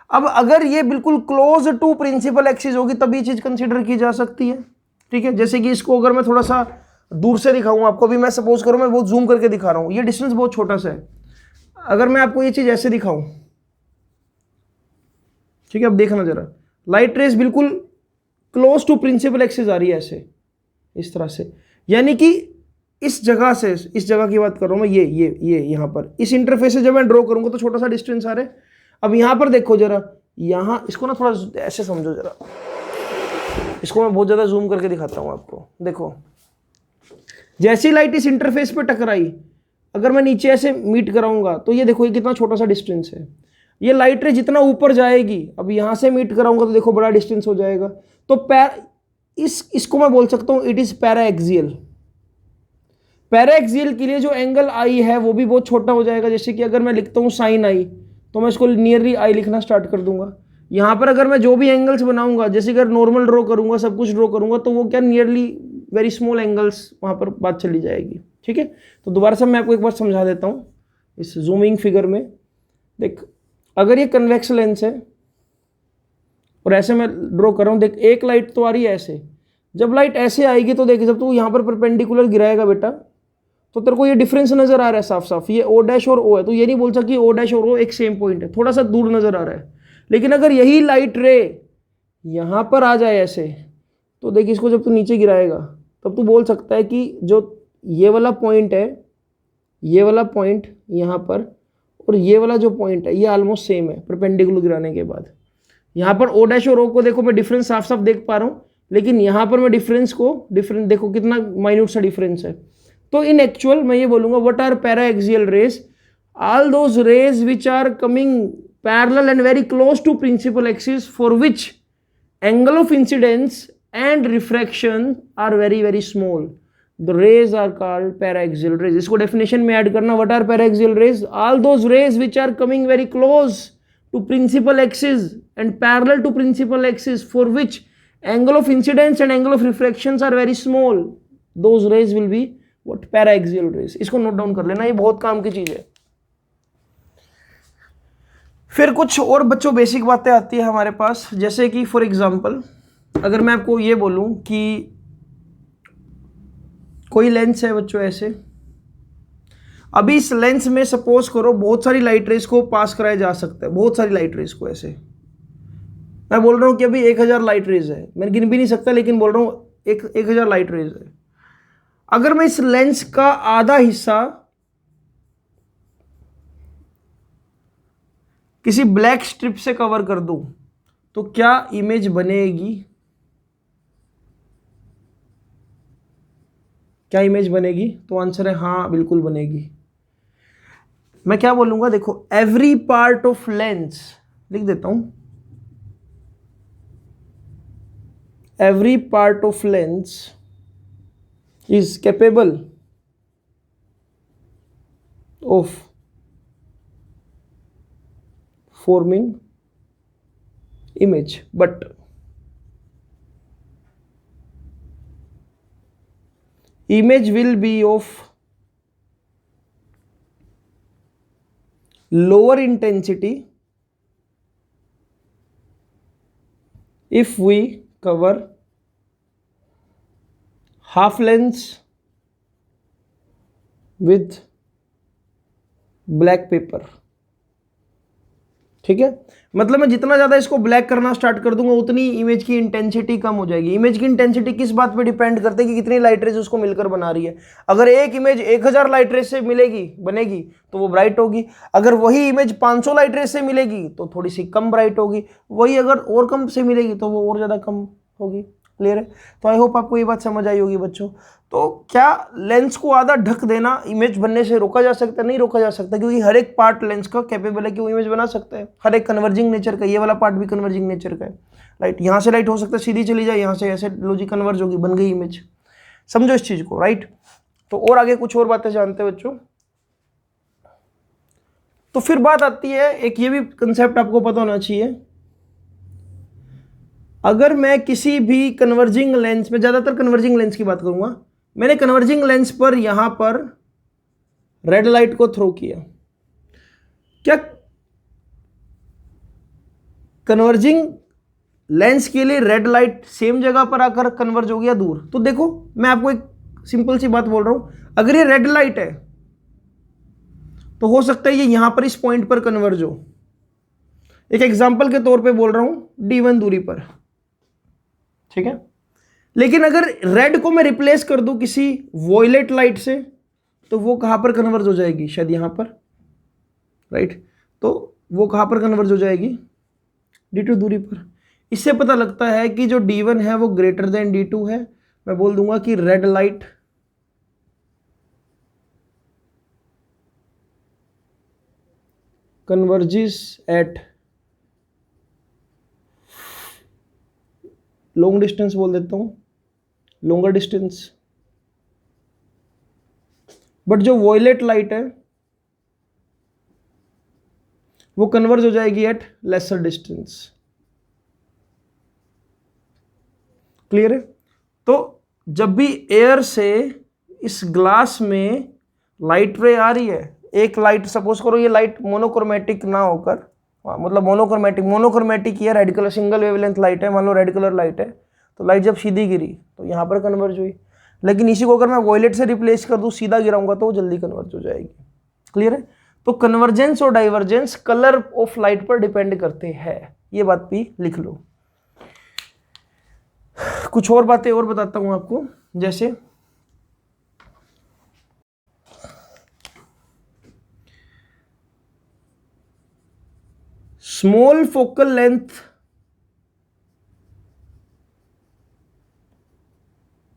अब अगर ये बिल्कुल क्लोज टू प्रिंसिपल एक्सिस होगी तब ये चीज कंसीडर की जा सकती है। ठीक है, जैसे कि इसको अगर मैं थोड़ा सा दूर से दिखाऊं आपको, भी मैं सपोज करूं मैं बहुत जूम करके दिखा रहा हूं, ये डिस्टेंस बहुत छोटा सा है। अगर मैं आपको ये चीज ऐसे दिखाऊं, ठीक है, अब देखना जरा, लाइट रेस बिल्कुल क्लोज टू प्रिंसिपल एक्सिस आ रही है ऐसे, इस तरह से, यानी कि इस जगह से, इस जगह की बात कर रहा हूँ मैं, ये यहाँ पर इस इंटरफेस से जब मैं ड्रॉ करूँगा तो छोटा सा डिस्टेंस आ रहा है। अब यहाँ पर देखो जरा, यहाँ इसको ना थोड़ा ऐसे समझो जरा, इसको मैं बहुत ज़्यादा जूम करके दिखाता हूँ आपको। देखो जैसी लाइट इस इंटरफेस पे टकराई, अगर मैं नीचे ऐसे मीट कराऊंगा तो ये देखो ये कितना छोटा सा डिस्टेंस है। ये लाइट रे जितना ऊपर जाएगी, अब यहाँ से मीट कराऊंगा तो देखो बड़ा डिस्टेंस हो जाएगा। तो इसको मैं बोल सकता हूँ it is para axial. Para axial के लिए जो एंगल आई है वो भी बहुत छोटा हो जाएगा। जैसे कि अगर मैं लिखता हूँ साइन आई, तो मैं इसको नियरली आई लिखना स्टार्ट कर दूंगा। यहाँ पर अगर मैं जो भी एंगल्स बनाऊंगा, जैसे अगर नॉर्मल ड्रॉ करूंगा, सब कुछ ड्रॉ करूंगा, तो वो क्या नियरली वेरी स्मॉल एंगल्स वहाँ पर बात चली जाएगी। ठीक है, तो दोबारा से मैं आपको एक बार समझा देता हूँ इस जूमिंग फिगर में। देख, अगर ये कन्वेक्स लेंस है और ऐसे मैं ड्रॉ कर रहा हूँ, देख एक लाइट तो आ रही है ऐसे। जब लाइट ऐसे आएगी तो देख, जब तू यहाँ पर परपेंडिकुलर गिराएगा बेटा, तो तेरे को ये डिफरेंस नजर आ रहा है साफ साफ, ये ओ डैश और ओ है। तो ये नहीं बोल सकता कि ओ डैश और ओ एक सेम पॉइंट है, थोड़ा सा दूर नजर आ रहा है। लेकिन अगर यही लाइट रे यहाँ पर आ जाए ऐसे, तो देख इसको जब तू नीचे गिराएगा तब तू बोल सकता है कि जो ये वाला पॉइंट है, ये वाला पॉइंट यहाँ पर, और ये वाला जो पॉइंट है ये ऑलमोस्ट सेम है परपेंडिकुलर गिराने के बाद। यहाँ पर ओ डैश और ओ को देखो मैं डिफरेंस साफ साफ देख पा रहा हूँ, लेकिन यहाँ पर मैं डिफरेंस देखो कितना माइन्यूट सा डिफरेंस है। तो इन एक्चुअल मैं ये बोलूंगा, what are paraxial rays? All those rays which are coming parallel and very close to principal axis, for which angle of incidence and refraction are very very small, the rays are called paraxial rays. इसको definition में add करना, what are paraxial rays? All those rays which are coming very close to principal axis and parallel to principal axis, for which angle of incidence and angle of refractions are very small, those rays will be what? Paraxial rays। इसको note down कर लेना, ये बहुत काम की चीज है। फिर कुछ और बच्चों बेसिक बातें आती है हमारे पास, जैसे कि फॉर एग्जांपल अगर मैं आपको ये बोलूं कि कोई लेंस है बच्चों ऐसे, अभी इस लेंस में सपोज करो बहुत सारी लाइट रेस को पास कराया जा सकता है, बहुत सारी लाइट रेस को ऐसे। मैं बोल रहा हूँ कि अभी 1000 लाइट रेज है, मैं गिन भी नहीं सकता लेकिन बोल रहा हूँ 1000 लाइट रेज है। अगर मैं इस लेंस का आधा हिस्सा किसी ब्लैक स्ट्रिप से कवर कर दूं तो क्या इमेज बनेगी? क्या इमेज बनेगी? तो आंसर है हाँ, बिल्कुल बनेगी। मैं क्या बोलूंगा, देखो एवरी पार्ट ऑफ लेंस, लिख देता हूं, every part of lens is capable of forming image, but image will be of lower intensity if we cover half lens with black paper। ठीक है, मतलब मैं जितना ज्यादा इसको ब्लैक करना स्टार्ट कर दूंगा उतनी इमेज की इंटेंसिटी कम हो जाएगी। इमेज की इंटेंसिटी किस बात पे डिपेंड करते है कि कितनी लाइट रेज उसको मिलकर बना रही है। अगर एक इमेज 1000 लाइट रेज से बनेगी तो वो ब्राइट होगी। अगर वही इमेज 500 लाइट रेज से मिलेगी तो थोड़ी सी कम ब्राइट होगी। वही अगर और कम से मिलेगी तो वो और ज्यादा कम होगी। क्लियर है? तो आई होप आपको ये बात समझ आई होगी बच्चों। तो क्या लेंस को आधा ढक देना इमेज बनने से रोका जा सकता है? नहीं रोका जा सकता, क्योंकि हर एक पार्ट लेंस का कैपेबल है कि वो इमेज बना सकता है। हर एक कन्वर्जिंग नेचर का, ये वाला पार्ट भी कन्वर्जिंग नेचर का है। राइट, यहाँ से लाइट हो सकता है सीधी चली जाए, यहाँ से ऐसे लॉजिक कन्वर्ज होगी, बन गई इमेज। समझो इस चीज को। राइट, तो और आगे कुछ और बातें जानते हैं बच्चों। तो फिर बात आती है, एक ये भी कंसेप्ट आपको पता होना चाहिए, अगर मैं किसी भी कन्वर्जिंग लेंस में, ज्यादातर कन्वर्जिंग लेंस की बात करूंगा, मैंने कन्वर्जिंग लेंस पर यहां पर रेड लाइट को थ्रो किया, क्या कन्वर्जिंग लेंस के लिए रेड लाइट सेम जगह पर आकर कन्वर्ज हो गया दूर? तो देखो मैं आपको एक सिंपल सी बात बोल रहा हूं, अगर ये रेड लाइट है तो हो सकता है ये यहां पर इस पॉइंट पर कन्वर्ज हो। एक एग्जांपल के तौर पे बोल रहा हूं, D1 दूरी पर। ठीक है, लेकिन अगर रेड को मैं रिप्लेस कर दूं किसी वॉयलेट लाइट से तो वो कहां पर कन्वर्ज हो जाएगी, शायद यहां पर, राइट। तो वो कहां पर कन्वर्ज हो जाएगी, D2 दूरी पर। इससे पता लगता है कि जो D1 है वो ग्रेटर देन D2 है। मैं बोल दूंगा कि red light converges at long distance, बोल देता हूं लॉन्गर डिस्टेंस। बट जो वॉयलेट लाइट है वो कन्वर्ज हो जाएगी एट लेसर डिस्टेंस। क्लियर है? तो जब भी एयर से इस ग्लास में लाइट रे आ रही है, एक लाइट सपोज करो ये लाइट मोनोक्रोमेटिक ना होकर, मतलब मोनोक्रोमेटिक ये red colour single wavelength light है, मान लो रेड कलर लाइट है, तो लाइट जब सीधी गिरी तो यहाँ पर कन्वर्ज हुई। लेकिन इसी को अगर मैं वॉयलेट से रिप्लेस कर दूँ, सीधा गिराऊंगा तो वो जल्दी कन्वर्ज हो जाएगी। क्लियर है? तो कन्वर्जेंस और डाइवर्जेंस कलर ऑफ लाइट पर डिपेंड करते हैं, ये बात भी लिख लो। कुछ और बातें और बताता हूं आपको, जैसे small focal length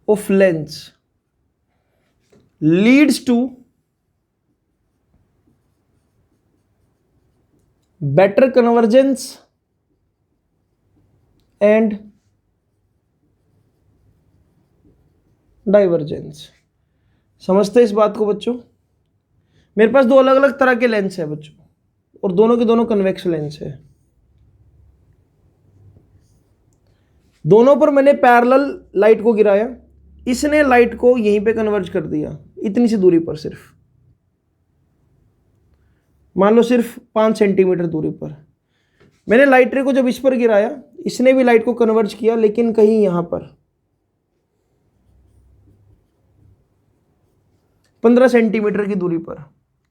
of lens leads to better convergence and divergence. समझते हैं इस बात को बच्चों? मेरे पास दो अलग अलग तरह के लेंस है बच्चों, और दोनों के दोनों कन्वेक्स लेंस है। दोनों पर मैंने पैरेलल लाइट को गिराया, इसने लाइट को यहीं पे कन्वर्ज कर दिया, इतनी सी दूरी पर, सिर्फ मान लो सिर्फ 5 सेंटीमीटर दूरी पर। मैंने लाइट रे को जब इस पर गिराया, इसने भी लाइट को कन्वर्ज किया, लेकिन कहीं यहां पर 15 सेंटीमीटर की दूरी पर।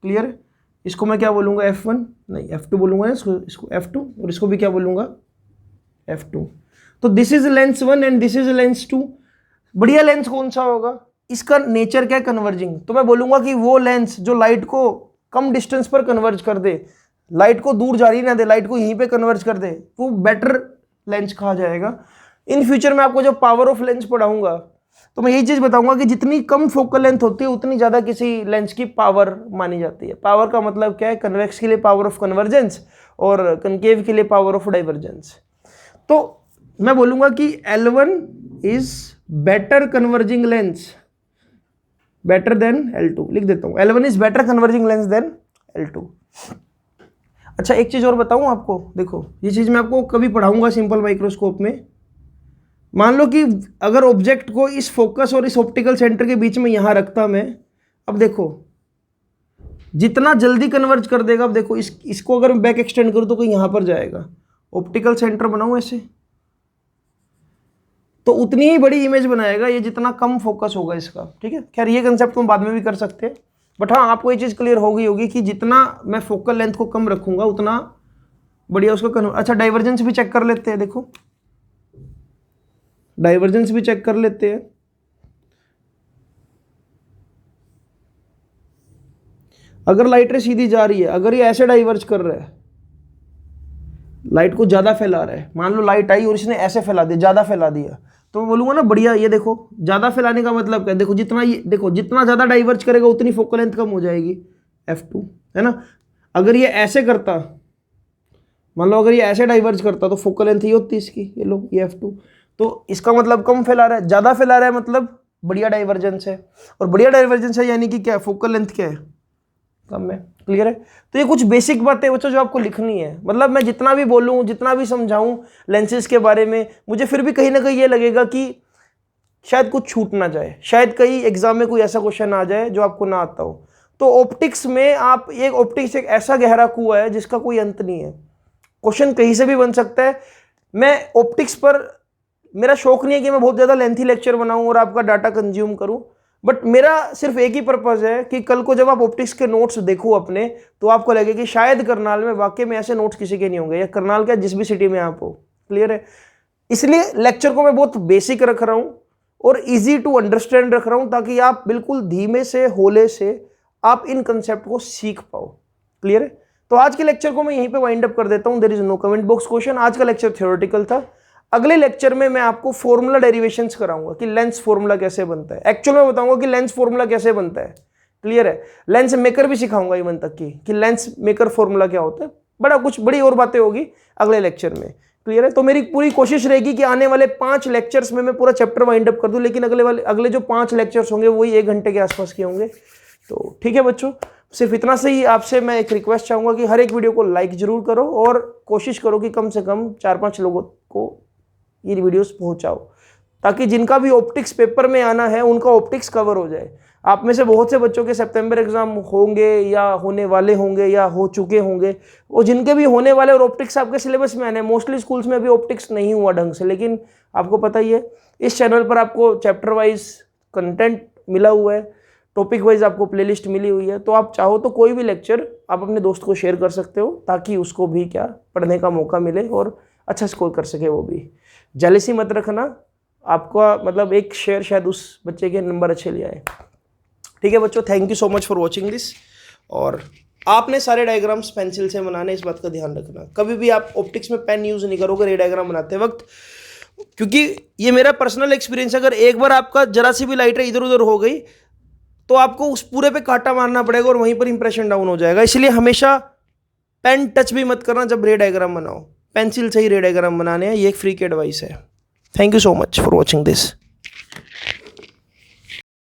क्लियर है? इसको मैं क्या बोलूंगा, F1 नहीं F2 बोलूंगा, इसको F2, और इसको भी क्या बोलूंगा, F2। तो this is lens 1 and this is lens 2। बढ़िया लेंस कौन सा होगा, इसका नेचर क्या है, कन्वर्जिंग। तो मैं बोलूंगा कि वो लेंस जो लाइट को कम डिस्टेंस पर कन्वर्ज कर दे, लाइट को दूर जारी ना दे, लाइट को यहीं पे कन्वर्ज कर दे, वो बेटर लेंस कहा जाएगा। इन फ्यूचर में आपको जब पावर ऑफ लेंस पढ़ाऊंगा तो मैं यही चीज बताऊंगा कि जितनी कम फोकल लेंथ होती है उतनी ज्यादा किसी लेंस की पावर मानी जाती है। पावर का मतलब क्या है, कन्वेक्स के लिए पावर ऑफ कन्वर्जेंस और कनकेव के लिए पावर ऑफ डाइवर्जेंस। तो मैं बोलूंगा कि L1 is better converging lens, better than L2, लिख देता हूं, L1 is better converging lens than L2। अच्छा एक चीज और बताऊं आपको, देखो ये चीज मैं आपको कभी पढ़ाऊंगा सिंपल माइक्रोस्कोप में। मान लो कि अगर ऑब्जेक्ट को इस फोकस और इस ऑप्टिकल सेंटर के बीच में यहां रखता मैं, अब देखो जितना जल्दी कन्वर्ज कर देगा। अब देखो इसको अगर मैं बैक एक्सटेंड करूं तो कोई यहां पर जाएगा, ऑप्टिकल सेंटर बनाऊं ऐसे, तो उतनी ही बड़ी इमेज बनाएगा ये जितना कम फोकस होगा इसका। ठीक है, खैर ये कंसेप्ट हम बाद में भी कर सकते हैं, बट हाँ आपको ये चीज क्लियर होगी कि जितना मैं फोकल लेंथ को कम रखूंगा उतना बढ़िया उसको अच्छा डाइवर्जेंस भी चेक कर लेते हैं। देखो डाइवर्जेंस भी चेक कर लेते हैं। अगर लाइट रे सीधी जा रही है, अगर ये ऐसे डाइवर्ज कर रहा है, लाइट को ज्यादा फैला रहा है, मान लो लाइट आई और इसने ऐसे फैला दिया, ज्यादा फैला दिया, तो मैं बोलूंगा ना बढ़िया। ये देखो ज्यादा फैलाने का मतलब क्या है, देखो जितना ज्यादा डाइवर्ज करेगा उतनी फोकल लेंथ कम हो जाएगी, F2 है ना। अगर ये ऐसे करता, मान लो अगर ये ऐसे डाइवर्ज करता तो फोकल लेंथ ये होती इसकी, ये लो ये F2। तो इसका मतलब कम फैला रहा है, ज्यादा फैला रहा है मतलब बढ़िया डाइवर्जेंस है, और बढ़िया डाइवर्जेंस है यानी कि क्या, फोकल लेंथ क्या है, कम है। क्लियर है? तो ये कुछ बेसिक बातें बच्चों जो आपको लिखनी है। मतलब मैं जितना भी बोलूं, जितना भी समझाऊं लेंसेज के बारे में, मुझे फिर भी कहीं ना कहीं ये लगेगा कि शायद कुछ छूट ना जाए, शायद कहीं एग्जाम में कोई ऐसा क्वेश्चन आ जाए जो आपको ना आता हो। तो ऑप्टिक्स में ऑप्टिक्स एक ऐसा गहरा कुआं है जिसका कोई अंत नहीं है, क्वेश्चन कहीं से भी बन सकता है। मैं ऑप्टिक्स पर, मेरा शौक नहीं है कि मैं बहुत ज्यादा लेंथी लेक्चर बनाऊं और आपका डाटा कंज्यूम करूं, बट मेरा सिर्फ एक ही पर्पज है कि कल को जब आप ऑप्टिक्स के नोट्स देखो अपने, तो आपको लगे कि शायद करनाल में वाकई में ऐसे नोट्स किसी के नहीं होंगे, या करनाल क्या जिस भी सिटी में आप हो। क्लियर है? इसलिए लेक्चर को मैं बहुत बेसिक रख रहा हूं, और इजी टू अंडरस्टैंड रख रहा हूं ताकि आप बिल्कुल धीमे से होले से आप इन कंसेप्ट को सीख पाओ। क्लियर है? तो आज के लेक्चर को मैं यहीं पे वाइंड अप कर देता हूं। There is no comment box question. आज का लेक्चर थ्योरेटिकल था। अगले लेक्चर में मैं आपको फॉर्मूला डेरिवेशंस कराऊंगा कि लेंस फॉर्मूला कैसे बनता है। एक्चुअल में बताऊंगा कि लेंस फॉर्मूला कैसे बनता है। क्लियर है? लेंस मेकर भी सिखाऊंगा इवन तक कि लेंस मेकर फॉर्मूला क्या होता है। बड़ी और बातें होगी अगले लेक्चर में। क्लियर है? तो मेरी पूरी कोशिश रहेगी कि आने वाले 5 लेक्चर्स में मैं पूरा चैप्टर वाइंड अप कर दूं, लेकिन अगले जो 5 लेक्चर्स होंगे वही 1 घंटे के आसपास के होंगे। तो ठीक है बच्चों, सिर्फ इतना से ही आपसे मैं एक रिक्वेस्ट चाहूंगा कि हर एक वीडियो को लाइक जरूर करो और कोशिश करो कि कम से कम 4-5 लोगों को ये वीडियोस पहुंचाओ, ताकि जिनका भी ऑप्टिक्स पेपर में आना है उनका ऑप्टिक्स कवर हो जाए। आप में से बहुत से बच्चों के सितंबर एग्जाम होंगे या होने वाले होंगे या हो चुके होंगे, और जिनके भी होने वाले और ऑप्टिक्स आपके सिलेबस में आने, मोस्टली स्कूल्स में अभी ऑप्टिक्स नहीं हुआ ढंग से, लेकिन आपको पता ही है इस चैनल पर आपको चैप्टर वाइज कंटेंट मिला हुआ है, टॉपिक वाइज आपको प्लेलिस्ट मिली हुई है। तो आप चाहो तो कोई भी लेक्चर आप अपने दोस्त को शेयर कर सकते हो, ताकि उसको भी क्या पढ़ने का मौका मिले और अच्छा स्कोर कर सके। वो भी जेलसी मत रखना, आपका मतलब एक शेयर शायद उस बच्चे के नंबर अच्छे ले आए। ठीक है बच्चों, thank you so much for watching this. और आपने सारे डायग्राम्स पेंसिल से बनाने, इस बात का ध्यान रखना। कभी भी आप ऑप्टिक्स में पेन यूज नहीं करोगे रे डायग्राम बनाते वक्त, क्योंकि ये मेरा पर्सनल एक्सपीरियंस, अगर एक बार आपका जरा सी भी लाइट इधर उधर हो गई तो आपको उस पूरे पे कांटा मारना पड़ेगा और वहीं पर इंप्रेशन डाउन हो जाएगा। इसलिए हमेशा पेन टच भी मत करना जब रे डायग्राम बनाओ, पेंसिल से ही रे डायग्राम बनाने हैं। ये एक फ्री की एडवाइस है। Thank you so much for watching this.